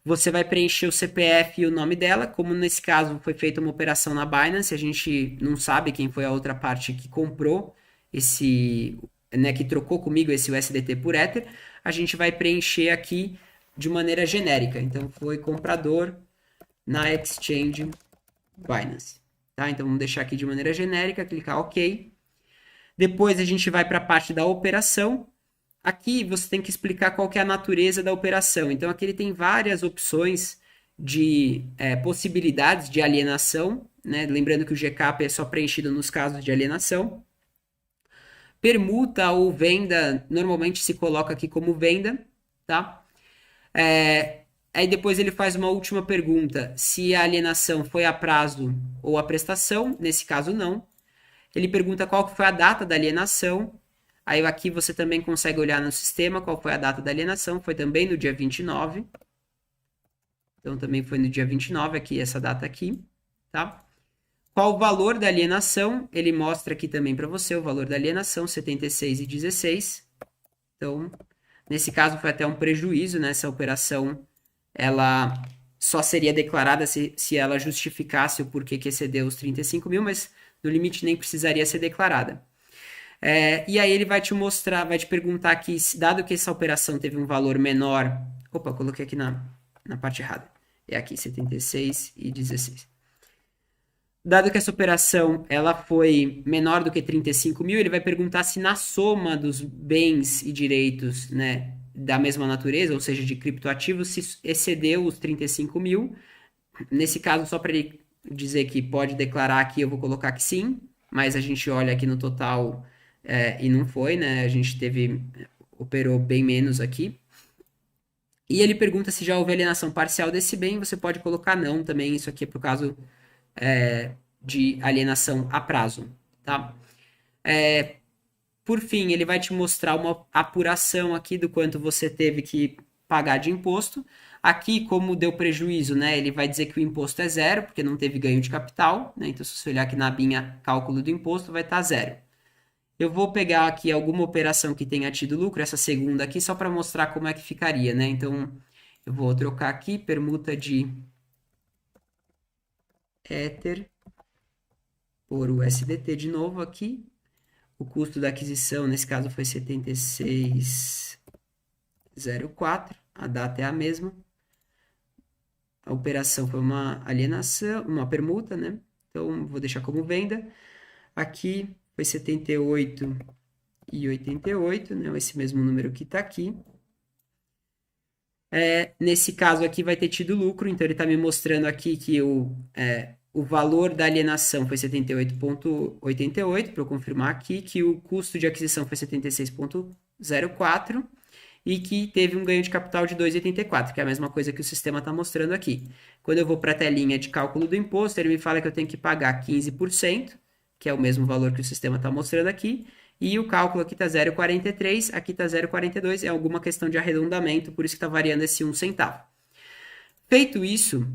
você vai preencher o CPF e o nome dela. Como nesse caso foi feita uma operação na Binance, a gente não sabe quem foi a outra parte que comprou né, que trocou comigo esse USDT por Ether, a gente vai preencher aqui de maneira genérica. Então, foi comprador na Exchange Binance. Tá? Então, vamos deixar aqui de maneira genérica, clicar OK. Depois, a gente vai para a parte da operação. Aqui, você tem que explicar qual que é a natureza da operação. Então, aqui ele tem várias opções de possibilidades de alienação, né? Lembrando que o GCAP é só preenchido nos casos de alienação. Permuta ou venda, normalmente se coloca aqui como venda, tá? Aí depois ele faz uma última pergunta, se a alienação foi a prazo ou a prestação, nesse caso não. Ele pergunta qual foi a data da alienação, aí aqui você também consegue olhar no sistema qual foi a data da alienação, foi também no dia 29. Então também foi no dia 29, aqui, essa data aqui, tá? Qual o valor da alienação? Ele mostra aqui também para você o valor da alienação, 76,16. Então, nesse caso foi até um prejuízo, né? Essa operação, ela só seria declarada se ela justificasse o porquê que excedeu os 35 mil, mas no limite nem precisaria ser declarada. E aí ele vai te mostrar, vai te perguntar aqui, dado que essa operação teve um valor menor... Opa, coloquei aqui na parte errada. É aqui, 76,16. Dado que essa operação ela foi menor do que 35 mil, ele vai perguntar se na soma dos bens e direitos, né, da mesma natureza, ou seja, de criptoativos, se excedeu os 35 mil. Nesse caso, só para ele dizer que pode declarar aqui, eu vou colocar que sim, mas a gente olha aqui no total e não foi, né? A gente operou bem menos aqui. E ele pergunta se já houve alienação parcial desse bem, você pode colocar não também, isso aqui é por caso de alienação a prazo, tá? Por fim, ele vai te mostrar uma apuração aqui do quanto você teve que pagar de imposto. Aqui, como deu prejuízo, né, ele vai dizer que o imposto é zero, porque não teve ganho de capital, né? Então, se você olhar aqui na abinha cálculo do imposto, vai estar zero. Eu vou pegar aqui alguma operação que tenha tido lucro, essa segunda aqui, só para mostrar como é que ficaria, né? Então, eu vou trocar aqui, permuta de Ether por USDT de novo aqui. O custo da aquisição, nesse caso, foi 76,04. A data é a mesma. A operação foi uma alienação, uma permuta, né? Então, vou deixar como venda. Aqui foi 78,88, né? Esse mesmo número que está aqui. Nesse caso aqui vai ter tido lucro, então ele está me mostrando aqui que o valor da alienação foi 78,88, para eu confirmar aqui, que o custo de aquisição foi 76,04 e que teve um ganho de capital de 2,84, que é a mesma coisa que o sistema está mostrando aqui. Quando eu vou para a telinha de cálculo do imposto, ele me fala que eu tenho que pagar 15%, que é o mesmo valor que o sistema está mostrando aqui, e o cálculo aqui está 0,43, aqui está 0,42, é alguma questão de arredondamento, por isso que está variando esse 1 centavo. Feito isso,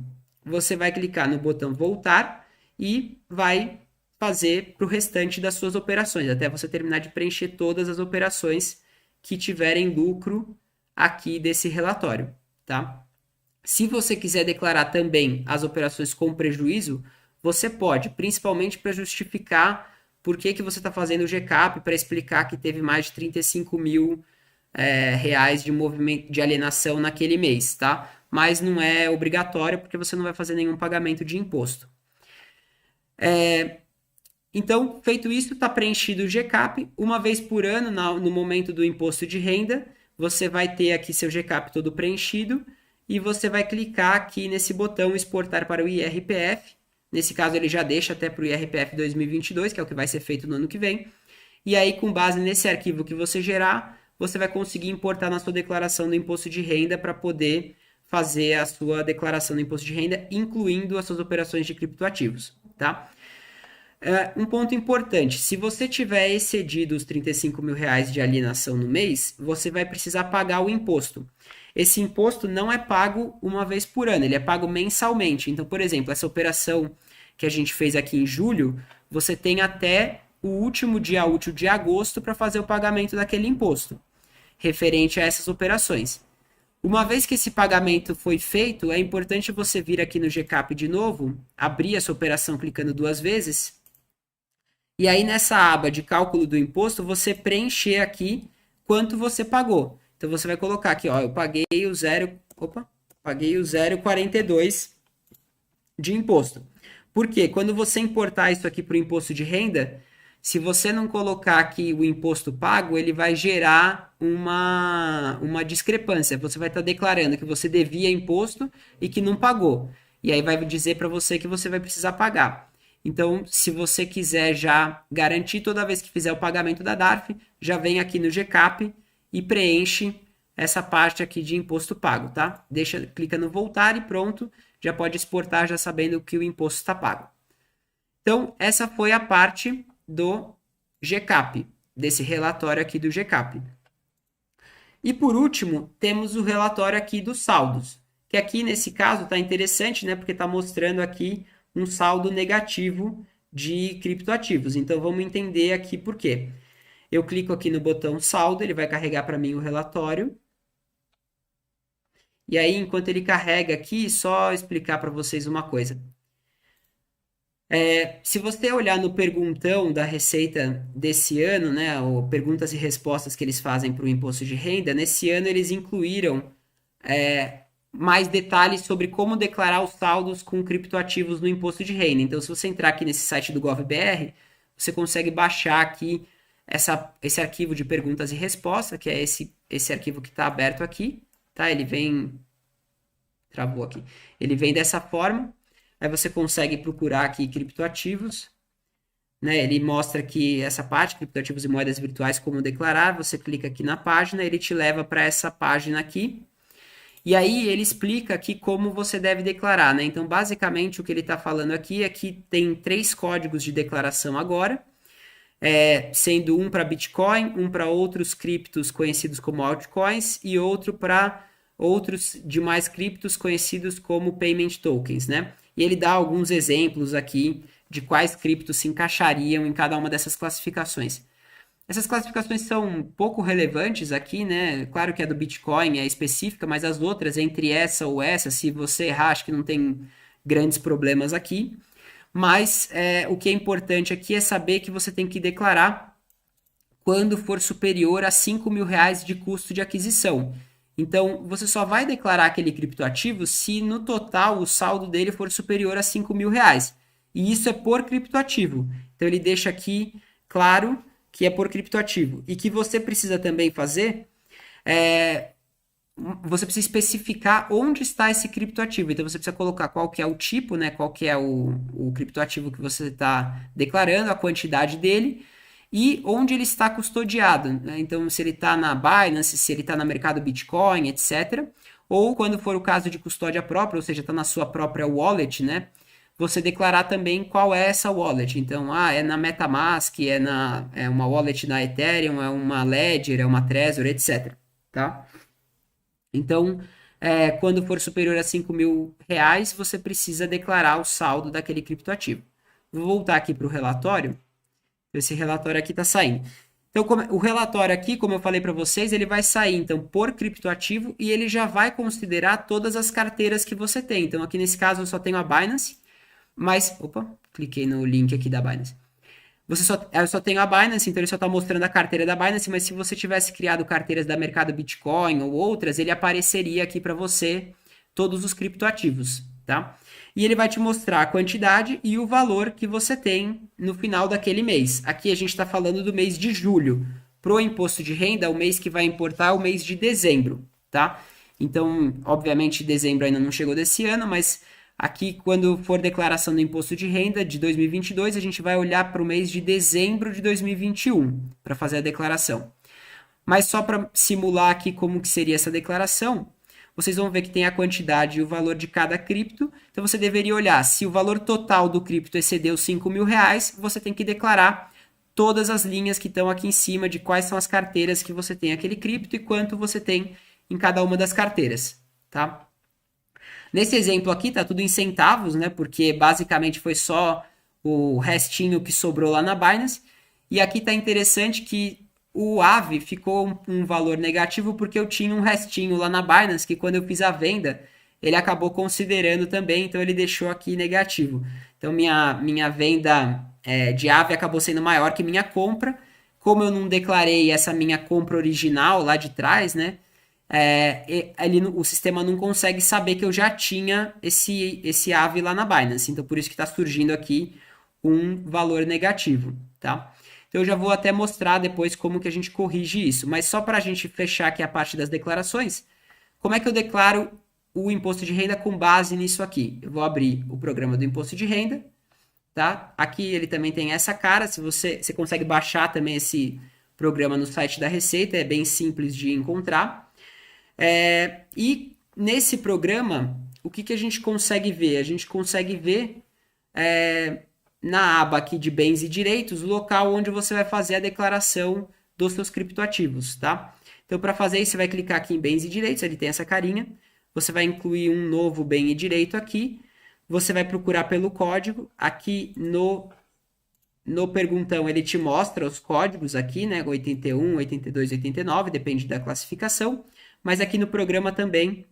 você vai clicar no botão voltar e vai fazer para o restante das suas operações, até você terminar de preencher todas as operações que tiverem lucro aqui desse relatório, tá? Se você quiser declarar também as operações com prejuízo, você pode, principalmente para justificar por que você está fazendo o GCAP, para explicar que teve mais de 35 mil reais de movimento de alienação naquele mês, tá? Mas não é obrigatório, porque você não vai fazer nenhum pagamento de imposto. Então, feito isso, está preenchido o GCAP. Uma vez por ano, no momento do imposto de renda, você vai ter aqui seu GCAP todo preenchido e você vai clicar aqui nesse botão exportar para o IRPF. Nesse caso, ele já deixa até para o IRPF 2022, que é o que vai ser feito no ano que vem. E aí, com base nesse arquivo que você gerar, você vai conseguir importar na sua declaração do imposto de renda para poder fazer a sua declaração do imposto de renda, incluindo as suas operações de criptoativos, tá? Um ponto importante, se você tiver excedido os 35 mil reais de alienação no mês, você vai precisar pagar o imposto. Esse imposto não é pago uma vez por ano, ele é pago mensalmente. Então, por exemplo, essa operação que a gente fez aqui em julho, você tem até o último dia útil de agosto para fazer o pagamento daquele imposto, referente a essas operações. Uma vez que esse pagamento foi feito, é importante você vir aqui no GCAP de novo, abrir essa operação clicando 2 vezes, E aí nessa aba de cálculo do imposto, você preencher aqui quanto você pagou. Então você vai colocar aqui, ó, eu paguei o 0,42 de imposto. Por quê? Quando você importar isso aqui para o imposto de renda, se você não colocar aqui o imposto pago, ele vai gerar uma discrepância. Você vai estar declarando que você devia imposto e que não pagou. E aí vai dizer para você que você vai precisar pagar. Então, se você quiser já garantir toda vez que fizer o pagamento da DARF, já vem aqui no GCAP e preenche essa parte aqui de imposto pago, tá? Clica no voltar e pronto, já pode exportar já sabendo que o imposto está pago. Então, essa foi a parte do GCAP, desse relatório aqui do GCAP. E por último, temos o relatório aqui dos saldos, que aqui nesse caso está interessante, né? Porque está mostrando aqui um saldo negativo de criptoativos. Então, vamos entender aqui por quê. Eu clico aqui no botão saldo, ele vai carregar para mim o relatório. E aí, enquanto ele carrega aqui, só explicar para vocês uma coisa. Se você olhar no perguntão da Receita desse ano, né, ou perguntas e respostas que eles fazem para o imposto de renda, nesse ano eles incluíram mais detalhes sobre como declarar os saldos com criptoativos no imposto de renda. Então, se você entrar aqui nesse site do GovBR, você consegue baixar aqui esse arquivo de perguntas e respostas, que é esse arquivo que está aberto aqui, tá? Ele vem... Travou aqui. Ele vem dessa forma. Aí você consegue procurar aqui criptoativos, né? Ele mostra aqui essa parte, criptoativos e moedas virtuais, como declarar. Você clica aqui na página, ele te leva para essa página aqui. E aí ele explica aqui como você deve declarar, né? Então, basicamente, o que ele está falando aqui é que tem 3 códigos de declaração agora, sendo um para Bitcoin, um para outros criptos conhecidos como altcoins e outro para outros demais criptos conhecidos como payment tokens, né? E ele dá alguns exemplos aqui de quais criptos se encaixariam em cada uma dessas classificações. Essas classificações são pouco relevantes aqui, né? Claro que a do Bitcoin é específica, mas as outras, entre essa ou essa, se você errar, acho que não tem grandes problemas aqui. Mas o que é importante aqui é saber que você tem que declarar quando for superior a R$ 5.000 de custo de aquisição. Então, você só vai declarar aquele criptoativo se no total o saldo dele for superior a R$ 5.000. E isso é por criptoativo. Então, ele deixa aqui claro que é por criptoativo. E que você precisa também fazer, você precisa especificar onde está esse criptoativo. Então, você precisa colocar qual que é o tipo, né? Qual que é o criptoativo que você está declarando, a quantidade dele e onde ele está custodiado, né? Então, se ele está na Binance, se ele está no mercado Bitcoin, etc. Ou quando for o caso de custódia própria, ou seja, está na sua própria wallet, né? Você declarar também qual é essa wallet. Então, é na MetaMask, é uma wallet na Ethereum, é uma Ledger, é uma Trezor, etc. Tá? Então, quando for superior a R$ 5.000, você precisa declarar o saldo daquele criptoativo. Vou voltar aqui para o relatório. Esse relatório aqui está saindo. Então, o relatório aqui, como eu falei para vocês, ele vai sair então por criptoativo e ele já vai considerar todas as carteiras que você tem. Então, aqui nesse caso eu só tenho a Binance, mas... Opa, cliquei no link aqui da Binance. Eu só tenho a Binance, então ele só está mostrando a carteira da Binance, mas se você tivesse criado carteiras da mercado Bitcoin ou outras, ele apareceria aqui para você todos os criptoativos, tá? E ele vai te mostrar a quantidade e o valor que você tem no final daquele mês. Aqui a gente está falando do mês de julho. Pro imposto de renda, o mês que vai importar é o mês de dezembro, tá? Então, obviamente, dezembro ainda não chegou desse ano, mas aqui, quando for declaração do imposto de renda de 2022, a gente vai olhar para o mês de dezembro de 2021 para fazer a declaração. Mas só para simular aqui como que seria essa declaração, vocês vão ver que tem a quantidade e o valor de cada cripto. Então, você deveria olhar se o valor total do cripto excedeu R$ 5.000, você tem que declarar todas as linhas que estão aqui em cima de quais são as carteiras que você tem aquele cripto e quanto você tem em cada uma das carteiras, tá? Nesse exemplo aqui, tá tudo em centavos, né? Porque basicamente foi só o restinho que sobrou lá na Binance. E aqui tá interessante que o AVE ficou um valor negativo porque eu tinha um restinho lá na Binance que quando eu fiz a venda, ele acabou considerando também, então ele deixou aqui negativo. Então minha venda de AVE acabou sendo maior que minha compra. Como eu não declarei essa minha compra original lá de trás, né? O sistema não consegue saber que eu já tinha esse AVE lá na Binance. Então, por isso que está surgindo aqui um valor negativo, tá? Então, eu já vou até mostrar depois como que a gente corrige isso. Mas só para a gente fechar aqui a parte das declarações, como é que eu declaro o imposto de renda com base nisso aqui? Eu vou abrir o programa do imposto de renda, tá? Aqui ele também tem essa cara, se você consegue baixar também esse programa no site da Receita, é bem simples de encontrar. E nesse programa, o que a gente consegue ver? A gente consegue ver na aba aqui de bens e direitos, o local onde você vai fazer a declaração dos seus criptoativos, tá? Então, para fazer isso, você vai clicar aqui em bens e direitos, ele tem essa carinha, você vai incluir um novo bem e direito aqui, você vai procurar pelo código, aqui no perguntão ele te mostra os códigos aqui, né, 81, 82, 89, depende da classificação, mas aqui no programa também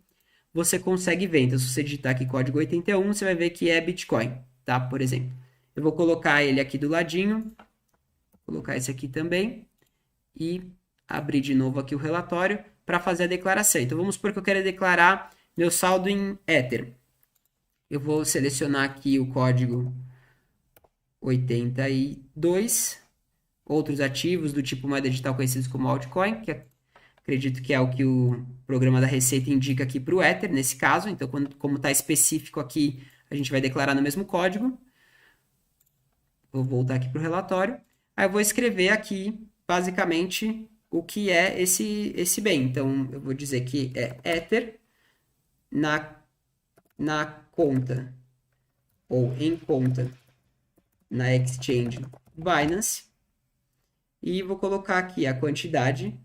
você consegue ver, então se você digitar aqui código 81, você vai ver que é Bitcoin, tá, por exemplo. Eu vou colocar ele aqui do ladinho, vou colocar esse aqui também, e abrir de novo aqui o relatório para fazer a declaração. Então vamos supor que eu quero declarar meu saldo em Ether. Eu vou selecionar aqui o código 82, outros ativos do tipo moeda digital conhecidos como altcoin, que acredito que é o que o programa da Receita indica aqui para o Ether, nesse caso. Então, como está específico aqui, a gente vai declarar no mesmo código. Vou voltar aqui para o relatório. Aí eu vou escrever aqui, basicamente, o que é esse bem. Então, eu vou dizer que é Ether na conta ou em conta na exchange Binance. E vou colocar aqui a quantidade.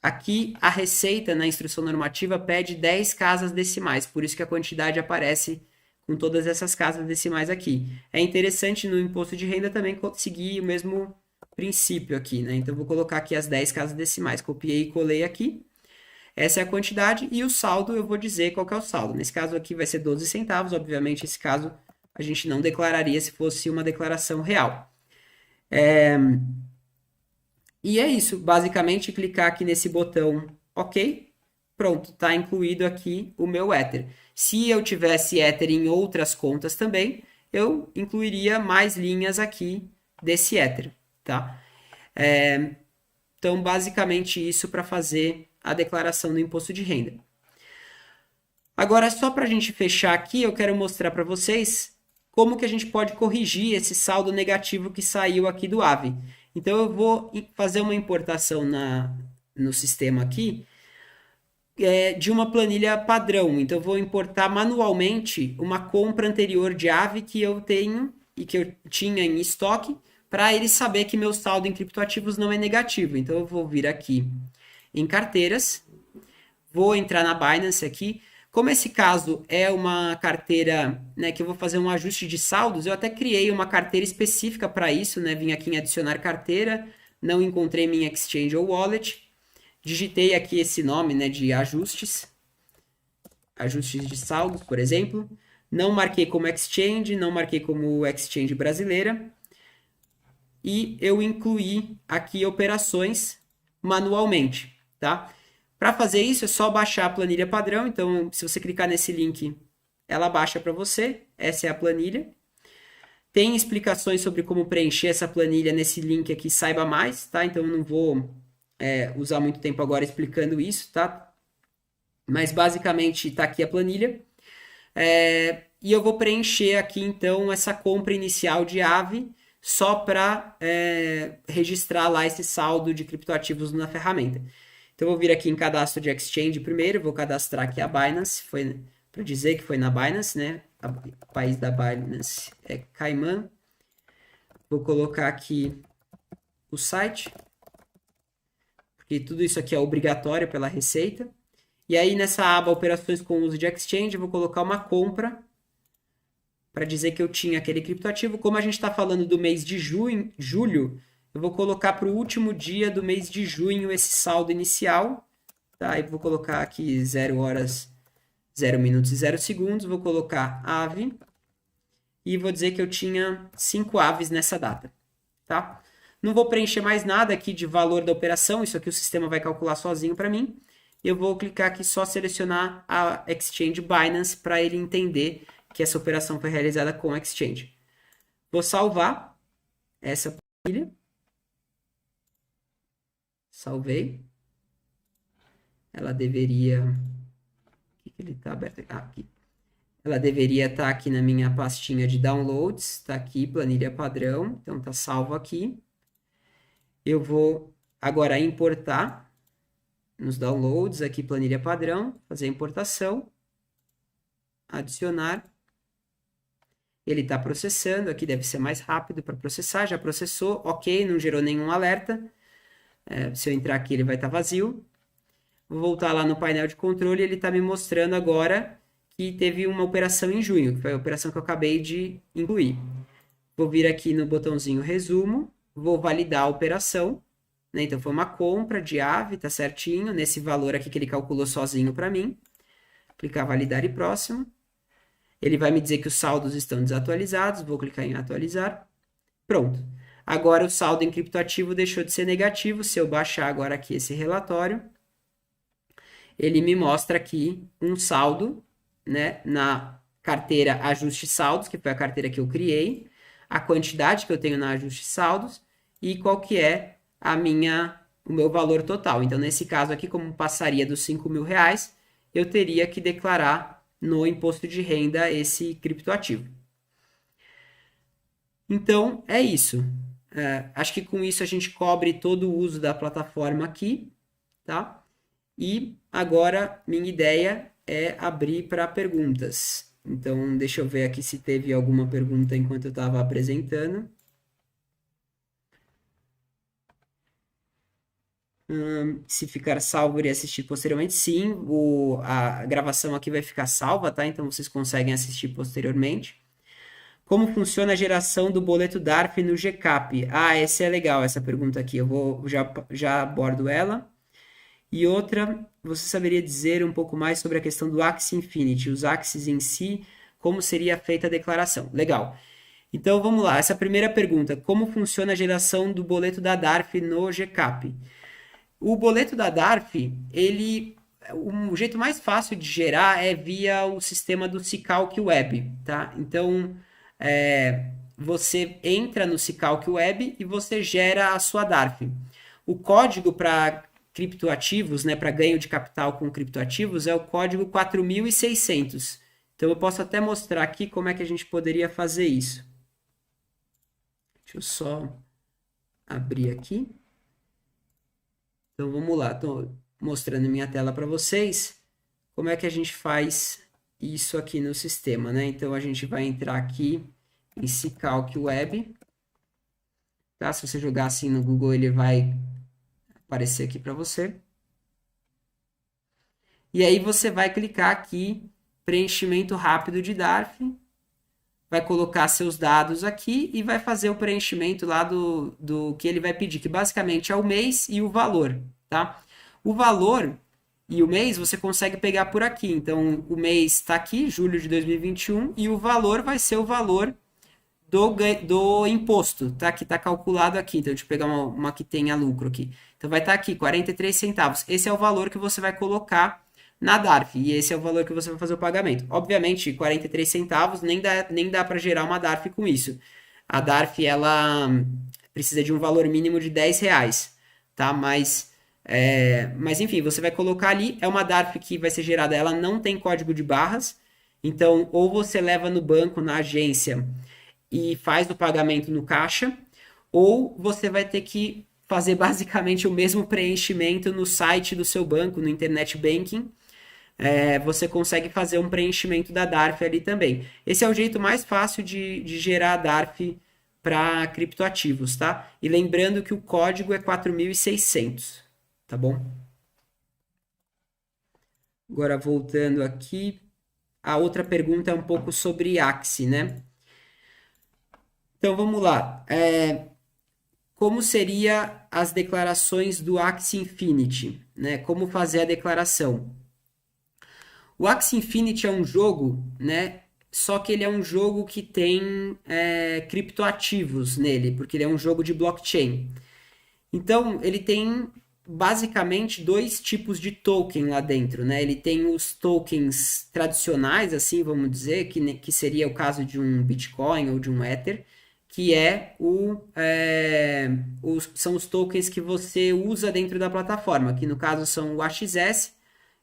Aqui a Receita na instrução normativa pede 10 casas decimais, por isso que a quantidade aparece com todas essas casas decimais aqui. É interessante no imposto de renda também seguir o mesmo princípio aqui, né? Então, vou colocar aqui as 10 casas decimais. Copiei e colei aqui. Essa é a quantidade e o saldo eu vou dizer qual que é o saldo. Nesse caso aqui vai ser 12 centavos. Obviamente, esse caso a gente não declararia se fosse uma declaração real. E é isso. Basicamente, clicar aqui nesse botão OK. Pronto, está incluído aqui o meu Ether. Se eu tivesse Ether em outras contas também, eu incluiria mais linhas aqui desse Ether, tá? Então, basicamente isso para fazer a declaração do imposto de renda. Agora, só para a gente fechar aqui, eu quero mostrar para vocês como que a gente pode corrigir esse saldo negativo que saiu aqui do AVE. Então, eu vou fazer uma importação no sistema aqui, de uma planilha padrão. Então, eu vou importar manualmente uma compra anterior de AVE que eu tenho e que eu tinha em estoque, para ele saber que meu saldo em criptoativos não é negativo. Então, eu vou vir aqui em carteiras, vou entrar na Binance aqui. Como esse caso é uma carteira, né, que eu vou fazer um ajuste de saldos, eu até criei uma carteira específica para isso, né? Vim aqui em adicionar carteira, não encontrei minha exchange ou wallet, digitei aqui esse nome, né, de ajustes de saldos, por exemplo. Não marquei como exchange, não marquei como exchange brasileira. E eu incluí aqui operações manualmente, tá? Para fazer isso, é só baixar a planilha padrão. Então, se você clicar nesse link, ela baixa para você. Essa é a planilha. Tem explicações sobre como preencher essa planilha nesse link aqui, saiba mais, tá? Então, eu não vou usar muito tempo agora explicando isso, tá? Mas, basicamente, está aqui a planilha. E eu vou preencher aqui, então, essa compra inicial de AVE só para registrar lá esse saldo de criptoativos na ferramenta. Então, eu vou vir aqui em cadastro de exchange primeiro, vou cadastrar aqui a Binance, foi para dizer que foi na Binance, né? O país da Binance é Cayman. Vou colocar aqui o site, porque tudo isso aqui é obrigatório pela Receita. E aí, nessa aba Operações com uso de exchange, eu vou colocar uma compra para dizer que eu tinha aquele criptoativo. Como a gente está falando do mês de julho, eu vou colocar para o último dia do mês de junho esse saldo inicial. Tá? Eu vou colocar aqui 0 horas, 0 minutos e 0 segundos. Vou colocar AVE. e vou dizer que eu tinha 5 aves nessa data, tá? Não vou preencher mais nada aqui de valor da operação, isso aqui o sistema vai calcular sozinho para mim. Eu vou clicar aqui só selecionar a Exchange Binance para ele entender que essa operação foi realizada com Exchange. Vou salvar essa planilha. Salvei. Ela deveria... Aqui que ele está aberto. Ah, aqui. Ela deveria estar aqui na minha pastinha de downloads. Está aqui, planilha padrão. Então, está salvo aqui. Eu vou agora importar nos downloads, aqui planilha padrão, fazer a importação, adicionar. Ele está processando, aqui deve ser mais rápido para processar, já processou, ok, não gerou nenhum alerta. Se eu entrar aqui, ele vai estar vazio. Vou voltar lá no painel de controle e ele está me mostrando agora que teve uma operação em junho, que foi a operação que eu acabei de incluir. Vou vir aqui no botãozinho resumo, vou validar a operação, né? Então foi uma compra de ave, tá certinho, nesse valor aqui que ele calculou sozinho para mim. Clicar validar e próximo. Ele vai me dizer que os saldos estão desatualizados, vou clicar em atualizar. Pronto. Agora o saldo em criptoativo deixou de ser negativo. Se eu baixar agora aqui esse relatório, ele me mostra aqui um saldo, né, na carteira ajuste saldos, que foi a carteira que eu criei, a quantidade que eu tenho na ajuste saldos e qual que é o meu valor total. Então, nesse caso aqui, como passaria dos R$ 5.000, eu teria que declarar no imposto de renda esse criptoativo. Então, é isso. Acho que com isso a gente cobre todo o uso da plataforma aqui, tá? E agora, minha ideia é abrir para perguntas. Então, deixa eu ver aqui se teve alguma pergunta enquanto eu estava apresentando. Se ficar salvo e assistir posteriormente, sim, a gravação aqui vai ficar salva, tá? Então, vocês conseguem assistir posteriormente. Como funciona a geração do boleto DARF no GCAP? Ah, essa é legal, essa pergunta aqui. Eu já abordo ela. E outra, você saberia dizer um pouco mais sobre a questão do Axie Infinity, os Axies em si, como seria feita a declaração? Legal. Então, vamos lá. Essa primeira pergunta, como funciona a geração do boleto da DARF no GCAP? O boleto da DARF, o jeito mais fácil de gerar é via o sistema do Cicalc Web, tá? Então, você entra no Cicalc Web e você gera a sua DARF. O código para criptoativos, né, para ganho de capital com criptoativos, é o código 4600. Então, eu posso até mostrar aqui como é que a gente poderia fazer isso. Deixa eu só abrir aqui. Então, vamos lá. Estou mostrando minha tela para vocês. Como é que a gente faz isso aqui no sistema, né? Então, a gente vai entrar aqui em Cicalc Web. Tá? Se você jogar assim no Google, ele vai aparecer aqui para você. E aí você vai clicar aqui, preenchimento rápido de DARF, vai colocar seus dados aqui e vai fazer o preenchimento lá do que ele vai pedir, que basicamente é o mês e o valor, tá? O valor e o mês você consegue pegar por aqui. Então, o mês está aqui, julho de 2021, e o valor vai ser o valor do imposto, tá? Que está calculado aqui. Então, deixa eu pegar uma que tenha lucro aqui. Então, vai estar aqui, 43 centavos. Esse é o valor que você vai colocar na DARF, e esse é o valor que você vai fazer o pagamento. Obviamente, 43 centavos nem dá para gerar uma DARF com isso. A DARF, ela precisa de um valor mínimo de R$ 10, tá? Mas enfim, você vai colocar ali, é uma DARF que vai ser gerada, ela não tem código de barras, então, ou você leva no banco, na agência, e faz o pagamento no caixa, ou você vai ter que fazer basicamente o mesmo preenchimento no site do seu banco, no Internet Banking. Você consegue fazer um preenchimento da DARF ali também. Esse é o jeito mais fácil de gerar a DARF para criptoativos, tá? E lembrando que o código é 4600, tá bom? Agora, voltando aqui, a outra pergunta é um pouco sobre Axie, né? Então, vamos lá. Como seria as declarações do Axie Infinity, né? Como fazer a declaração? O Axie Infinity é um jogo, né, só que ele é um jogo que tem criptoativos nele, porque ele é um jogo de blockchain. Então, ele tem basicamente dois tipos de token lá dentro, né? Ele tem os tokens tradicionais, assim, vamos dizer, que seria o caso de um Bitcoin ou de um Ether, que são os tokens que você usa dentro da plataforma, que no caso são o AXS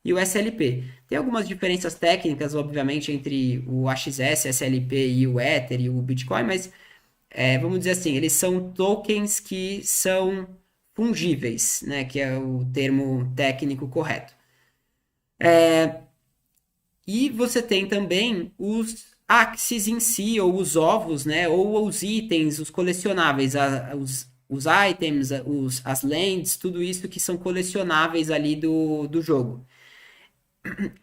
e o SLP. Tem algumas diferenças técnicas, obviamente, entre o AXS, SLP e o Ether e o Bitcoin, mas vamos dizer assim, eles são tokens que são fungíveis, né, que é o termo técnico correto. E você tem também os axes em si, ou os ovos, né, ou os itens, os colecionáveis, os items, as lands, tudo isso que são colecionáveis ali do jogo.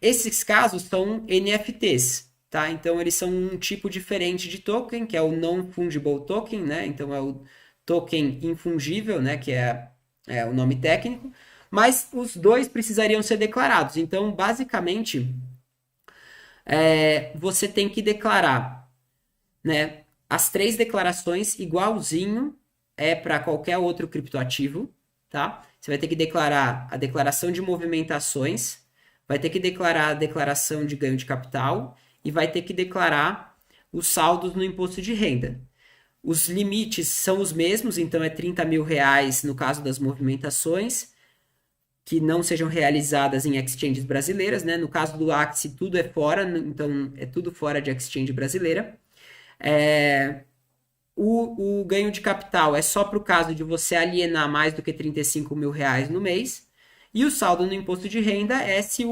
Esses casos são NFTs, tá? Então eles são um tipo diferente de token, que é o non-fungible token, né? Então é o token infungível, né? Que é o nome técnico. Mas os dois precisariam ser declarados. Então, basicamente, você tem que declarar, né? As três declarações igualzinho para qualquer outro criptoativo, tá? Você vai ter que declarar a declaração de movimentações, vai ter que declarar a declaração de ganho de capital e vai ter que declarar os saldos no imposto de renda. Os limites são os mesmos, então é 30 mil reais no caso das movimentações, que não sejam realizadas em exchanges brasileiras, né? No caso do Axie, tudo é fora, então é tudo fora de exchange brasileira. O ganho de capital é só para o caso de você alienar mais do que 35 mil reais no mês. E o saldo no imposto de renda é se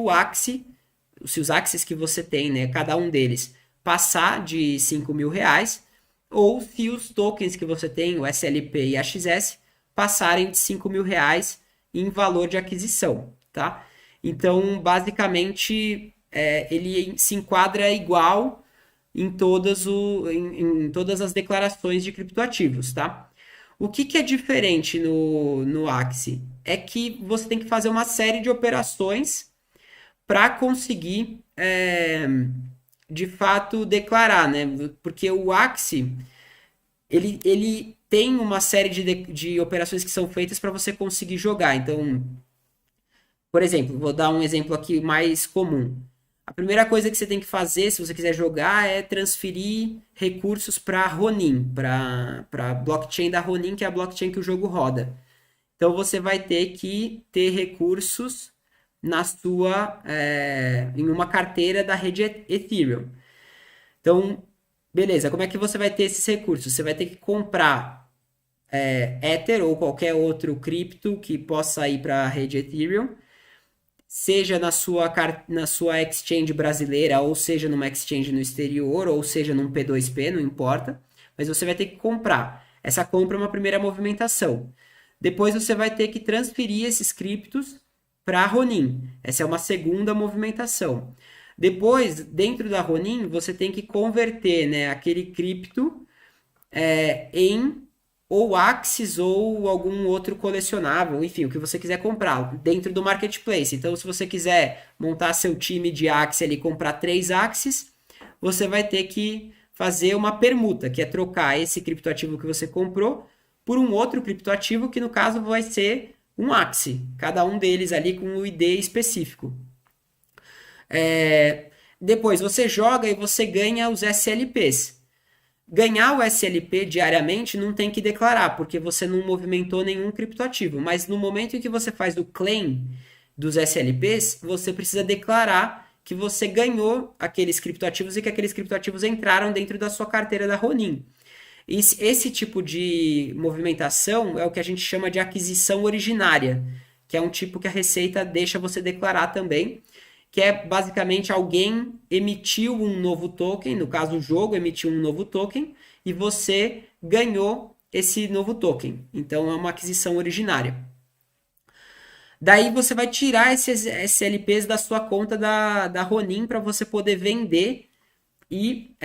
se os Axes que você tem, né, cada um deles, passar de 5 mil reais, ou se os tokens que você tem, o SLP e a XS, passarem de 5 mil reais em valor de aquisição, tá? Então, basicamente, ele se enquadra igual em todas as declarações de criptoativos, tá? O que é diferente no Axie? É que você tem que fazer uma série de operações para conseguir, de fato, declarar, né? Porque o Axie, ele tem uma série de operações que são feitas para você conseguir jogar. Então, por exemplo, vou dar um exemplo aqui mais comum. A primeira coisa que você tem que fazer, se você quiser jogar, é transferir recursos para Ronin, para a blockchain da Ronin, que é a blockchain que o jogo roda. Então você vai ter que ter recursos em uma carteira da rede Ethereum. Então, beleza, como é que você vai ter esses recursos? Você vai ter que comprar Ether ou qualquer outro cripto que possa ir para a rede Ethereum, seja na sua exchange brasileira, ou seja numa exchange no exterior, ou seja num P2P, não importa, mas você vai ter que comprar. Essa compra é uma primeira movimentação. Depois você vai ter que transferir esses criptos para a Ronin. Essa é uma segunda movimentação. Depois, dentro da Ronin, você tem que converter, né, aquele cripto em ou Axis ou algum outro colecionável, enfim, o que você quiser comprar dentro do marketplace. Então, se você quiser montar seu time de Axie ali, comprar 3 Axis, você vai ter que fazer uma permuta, que é trocar esse criptoativo que você comprou por um outro criptoativo, que no caso vai ser um Axie, cada um deles ali com um ID específico. Depois você joga e você ganha os SLPs. Ganhar o SLP diariamente não tem que declarar, porque você não movimentou nenhum criptoativo. Mas no momento em que você faz o claim dos SLPs, você precisa declarar que você ganhou aqueles criptoativos e que aqueles criptoativos entraram dentro da sua carteira da Ronin. Esse tipo de movimentação é o que a gente chama de aquisição originária, que é um tipo que a Receita deixa você declarar também, que é basicamente alguém emitiu um novo token, no caso o jogo emitiu um novo token, e você ganhou esse novo token. Então é uma aquisição originária. Daí você vai tirar esses SLPs da sua conta da Ronin para você poder vender e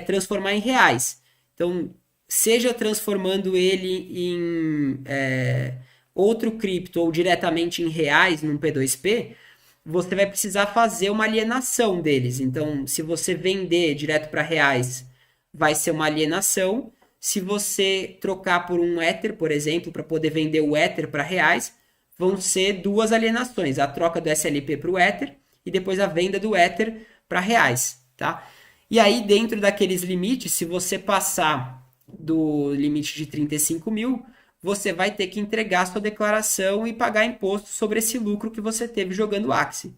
transformar em reais. Então, seja transformando ele em outro cripto ou diretamente em reais num P2P, você vai precisar fazer uma alienação deles. Então, se você vender direto para reais, vai ser uma alienação. Se você trocar por um Ether, por exemplo, para poder vender o Ether para reais, vão ser duas alienações: a troca do SLP para o Ether e depois a venda do Ether para reais, tá? E aí, dentro daqueles limites, se você passar do limite de 35 mil, você vai ter que entregar sua declaração e pagar imposto sobre esse lucro que você teve jogando Axie.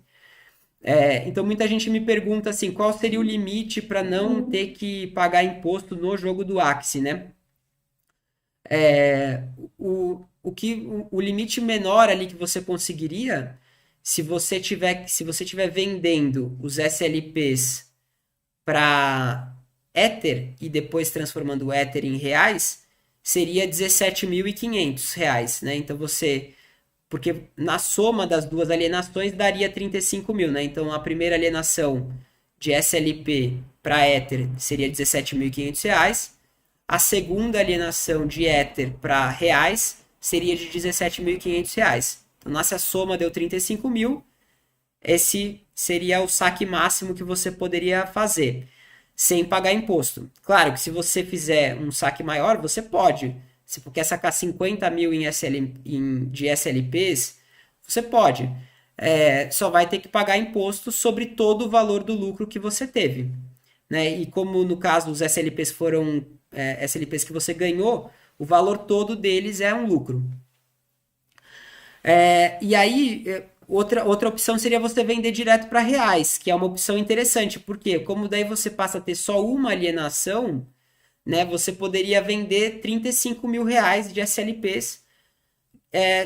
Então, muita gente me pergunta assim, qual seria o limite para não ter que pagar imposto no jogo do Axie, né? O limite menor ali que você conseguiria, se você tiver vendendo os SLPs para Ether e depois transformando o Ether em reais, seria R$17.500, né? Então porque na soma das duas alienações daria 35 mil, né? Então a primeira alienação de SLP para Ether seria R$17.500, a segunda alienação de Ether para reais seria de R$17.500. Então nossa soma deu 35 mil, esse seria o saque máximo que você poderia fazer, sem pagar imposto. Claro que se você fizer um saque maior, você pode. Se você quer sacar 50 mil de SLPs, você pode. Só vai ter que pagar imposto sobre todo o valor do lucro que você teve. Né? E como no caso os SLPs foram SLPs que você ganhou, o valor todo deles é um lucro. E aí, outra opção seria você vender direto para reais, que é uma opção interessante, porque como daí você passa a ter só uma alienação, né, você poderia vender 35 mil reais de SLPs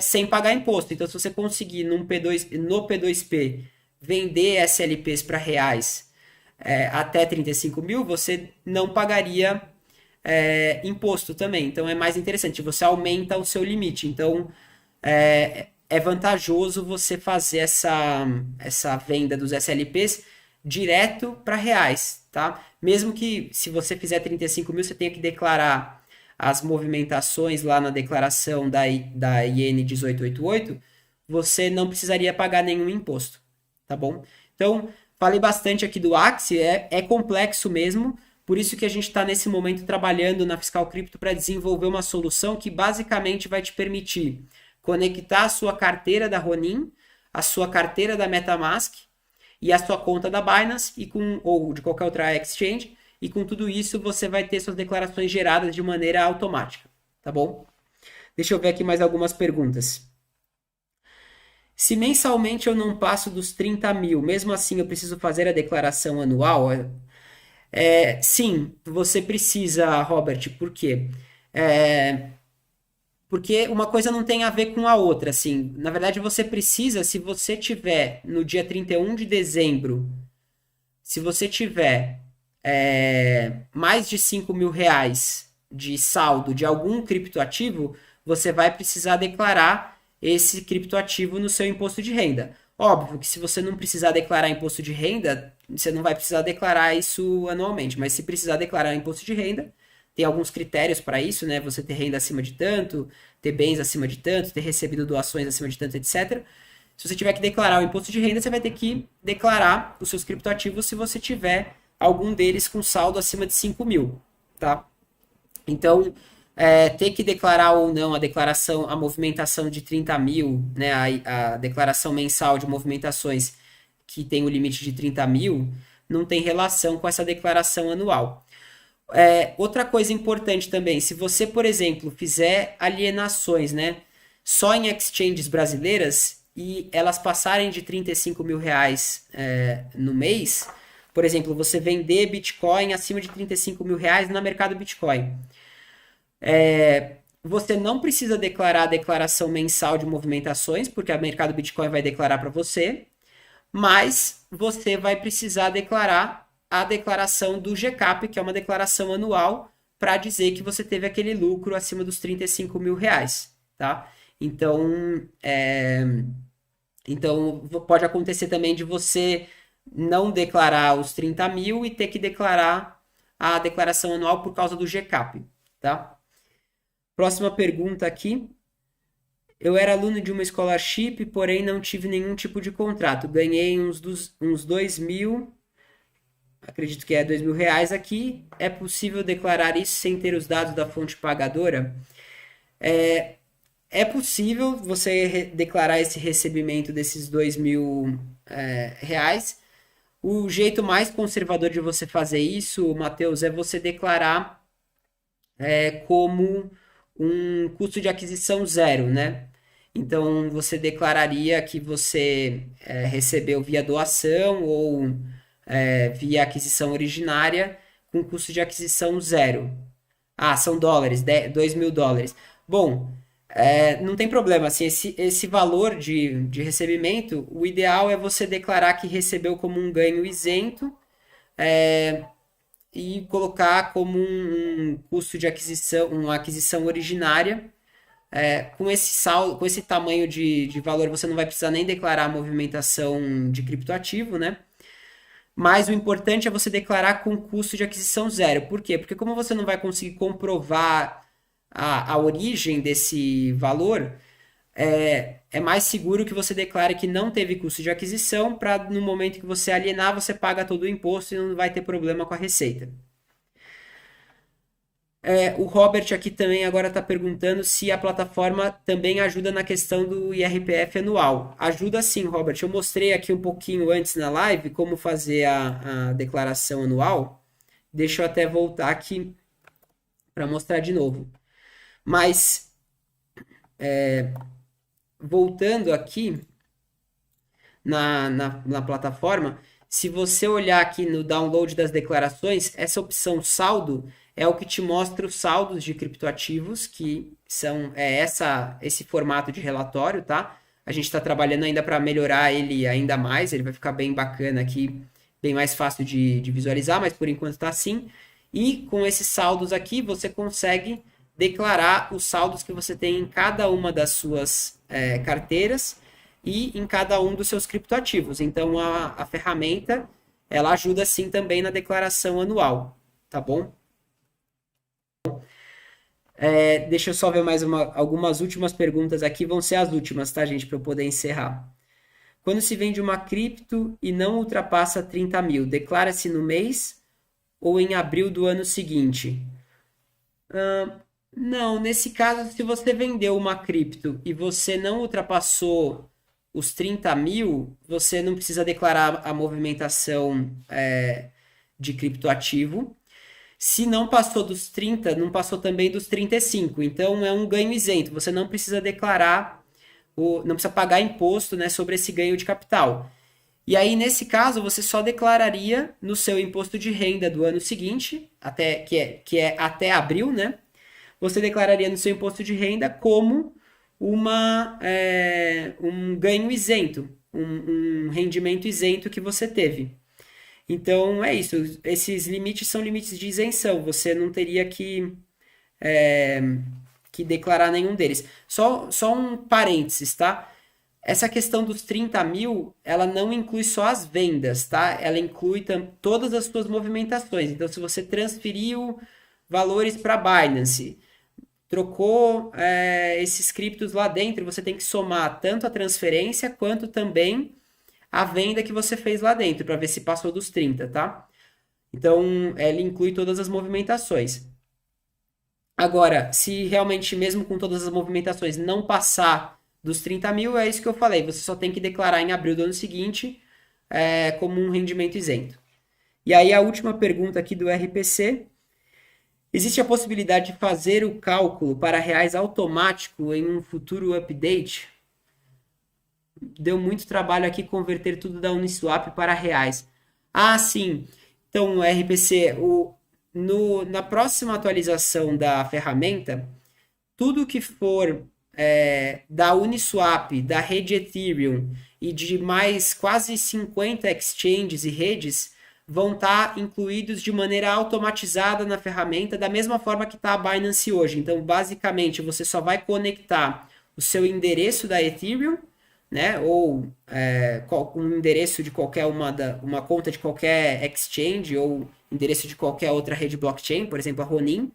sem pagar imposto. Então, se você conseguir no P2P vender SLPs para reais até 35 mil, você não pagaria imposto também. Então, é mais interessante, você aumenta o seu limite. Então, é vantajoso você fazer essa venda dos SLPs direto para reais, tá? Mesmo que se você fizer 35 mil, você tenha que declarar as movimentações lá na declaração da IN 1888, você não precisaria pagar nenhum imposto, tá bom? Então, falei bastante aqui do Axie, é complexo mesmo, por isso que a gente está nesse momento trabalhando na Fiscal Crypto para desenvolver uma solução que basicamente vai te permitir conectar a sua carteira da Ronin, a sua carteira da MetaMask e a sua conta da Binance ou de qualquer outra exchange, e com tudo isso você vai ter suas declarações geradas de maneira automática, tá bom? Deixa eu ver aqui mais algumas perguntas. Se mensalmente eu não passo dos 30 mil, mesmo assim eu preciso fazer a declaração anual? Sim, você precisa, Robert, por quê? Porque uma coisa não tem a ver com a outra, assim. Na verdade, você precisa, se você tiver no dia 31 de dezembro, se você tiver mais de 5 mil reais de saldo de algum criptoativo, você vai precisar declarar esse criptoativo no seu imposto de renda. Óbvio que se você não precisar declarar imposto de renda, você não vai precisar declarar isso anualmente, mas se precisar declarar imposto de renda, tem alguns critérios para isso, né? Você ter renda acima de tanto, ter bens acima de tanto, ter recebido doações acima de tanto, etc. Se você tiver que declarar o imposto de renda, você vai ter que declarar os seus criptoativos se você tiver algum deles com saldo acima de 5 mil, tá? Então, ter que declarar ou não a movimentação de 30 mil, né? A declaração mensal de movimentações que tem o limite de 30 mil, não tem relação com essa declaração anual. Outra coisa importante também, se você, por exemplo, fizer alienações, né, só em exchanges brasileiras e elas passarem de 35 mil reais no mês, por exemplo, você vender Bitcoin acima de 35 mil reais no mercado Bitcoin, você não precisa declarar a declaração mensal de movimentações, porque o mercado Bitcoin vai declarar para você, mas você vai precisar declarar a declaração do GCAP, que é uma declaração anual, para dizer que você teve aquele lucro acima dos 35 mil reais, tá? Então, pode acontecer também de você não declarar os 30 mil e ter que declarar a declaração anual por causa do GCAP, tá? Próxima pergunta aqui. Eu era aluno de uma scholarship, porém não tive nenhum tipo de contrato. Ganhei uns 2.000, acredito que é R$ 2.000 aqui. É possível declarar isso sem ter os dados da fonte pagadora? É possível você declarar esse recebimento desses R$ 2.000 reais. O jeito mais conservador de você fazer isso, Matheus, é você declarar como um custo de aquisição zero, né? Então, você declararia que você recebeu via doação ou via aquisição originária com custo de aquisição zero. Ah, são dólares, US$ 2.000. Bom, não tem problema, assim, esse valor de recebimento, o ideal é você declarar que recebeu como um ganho isento, e colocar como um custo de aquisição, uma aquisição originária. Com esse saldo, com esse tamanho de valor, você não vai precisar nem declarar a movimentação de criptoativo, né? Mas o importante é você declarar com custo de aquisição zero. Por quê? Porque como você não vai conseguir comprovar a origem desse valor, é mais seguro que você declare que não teve custo de aquisição, para no momento que você alienar, você paga todo o imposto e não vai ter problema com a receita. O Robert aqui também agora está perguntando se a plataforma também ajuda na questão do IRPF anual. Ajuda sim, Robert. Eu mostrei aqui um pouquinho antes na live como fazer a declaração anual. Deixa eu até voltar aqui para mostrar de novo. Mas, voltando aqui na plataforma, se você olhar aqui no download das declarações, essa opção saldo é o que te mostra os saldos de criptoativos, que são esse formato de relatório, tá? A gente está trabalhando ainda para melhorar ele ainda mais, ele vai ficar bem bacana aqui, bem mais fácil de visualizar, mas por enquanto está assim. E com esses saldos aqui, você consegue declarar os saldos que você tem em cada uma das suas carteiras e em cada um dos seus criptoativos. Então, a ferramenta, ela ajuda sim também na declaração anual, tá bom? Deixa eu só ver mais algumas últimas perguntas aqui, vão ser as últimas, tá, gente, para eu poder encerrar. Quando se vende uma cripto e não ultrapassa 30 mil, declara-se no mês ou em abril do ano seguinte? Não, nesse caso, se você vendeu uma cripto e você não ultrapassou os 30 mil, você não precisa declarar a movimentação de criptoativo. Se não passou dos 30, não passou também dos 35. Então, é um ganho isento. Você não precisa declarar, não precisa pagar imposto, né, sobre esse ganho de capital. E aí, nesse caso, você só declararia no seu imposto de renda do ano seguinte, que é até abril, né? Você declararia no seu imposto de renda como um ganho isento, um rendimento isento que você teve. Então, é isso. Esses limites são limites de isenção. Você não teria que declarar nenhum deles. Só um parênteses, tá? Essa questão dos 30 mil, ela não inclui só as vendas, tá? Ela inclui todas as suas movimentações. Então, se você transferiu valores para Binance, trocou esses criptos lá dentro, você tem que somar tanto a transferência quanto também a venda que você fez lá dentro, para ver se passou dos 30, tá? Então, ele inclui todas as movimentações. Agora, se realmente, mesmo com todas as movimentações, não passar dos 30 mil, é isso que eu falei. Você só tem que declarar em abril do ano seguinte como um rendimento isento. E aí, a última pergunta aqui do RPC. Existe a possibilidade de fazer o cálculo para reais automático em um futuro update? Deu muito trabalho aqui converter tudo da Uniswap para reais. Ah, sim. Então, RPC, na próxima atualização da ferramenta, tudo que for da Uniswap, da rede Ethereum e de mais quase 50 exchanges e redes vão estar incluídos de maneira automatizada na ferramenta, da mesma forma que está a Binance hoje. Então, basicamente, você só vai conectar o seu endereço da Ethereum, né, ou um endereço de qualquer uma conta de qualquer exchange ou endereço de qualquer outra rede blockchain, por exemplo, a Ronin,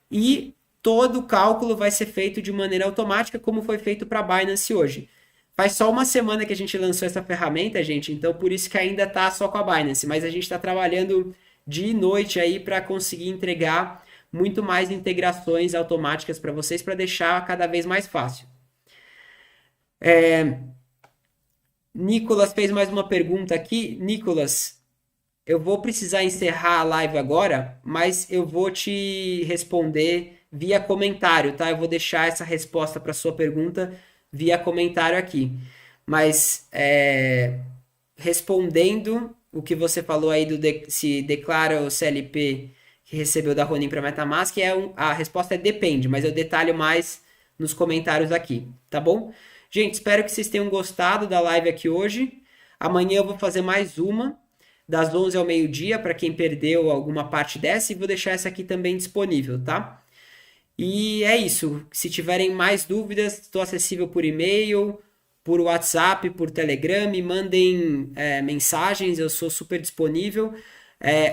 e todo o cálculo vai ser feito de maneira automática, como foi feito para a Binance hoje. Faz só uma semana que a gente lançou essa ferramenta, gente, então por isso que ainda está só com a Binance, mas a gente está trabalhando dia e noite aí para conseguir entregar muito mais integrações automáticas para vocês, para deixar cada vez mais fácil. Nicolas fez mais uma pergunta aqui. Nicolas, eu vou precisar encerrar a live agora, mas eu vou te responder via comentário, tá? Eu vou deixar essa resposta para sua pergunta via comentário aqui. Mas respondendo o que você falou aí se declara o CLP que recebeu da Ronin para MetaMask, a resposta é depende, mas eu detalho mais nos comentários aqui, tá bom? Gente, espero que vocês tenham gostado da live aqui hoje. Amanhã eu vou fazer mais uma, das 11 ao meio-dia, para quem perdeu alguma parte dessa, e vou deixar essa aqui também disponível, tá? E é isso. Se tiverem mais dúvidas, estou acessível por e-mail, por WhatsApp, por Telegram, me mandem mensagens, eu sou super disponível.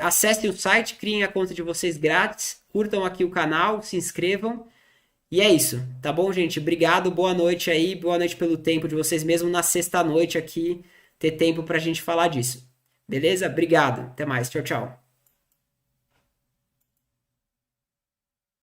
Acessem o site, criem a conta de vocês grátis, curtam aqui o canal, se inscrevam. E é isso, tá bom, gente? Obrigado, boa noite aí, boa noite pelo tempo de vocês, mesmo na sexta-noite aqui, ter tempo pra gente falar disso. Beleza? Obrigado, até mais, tchau, tchau.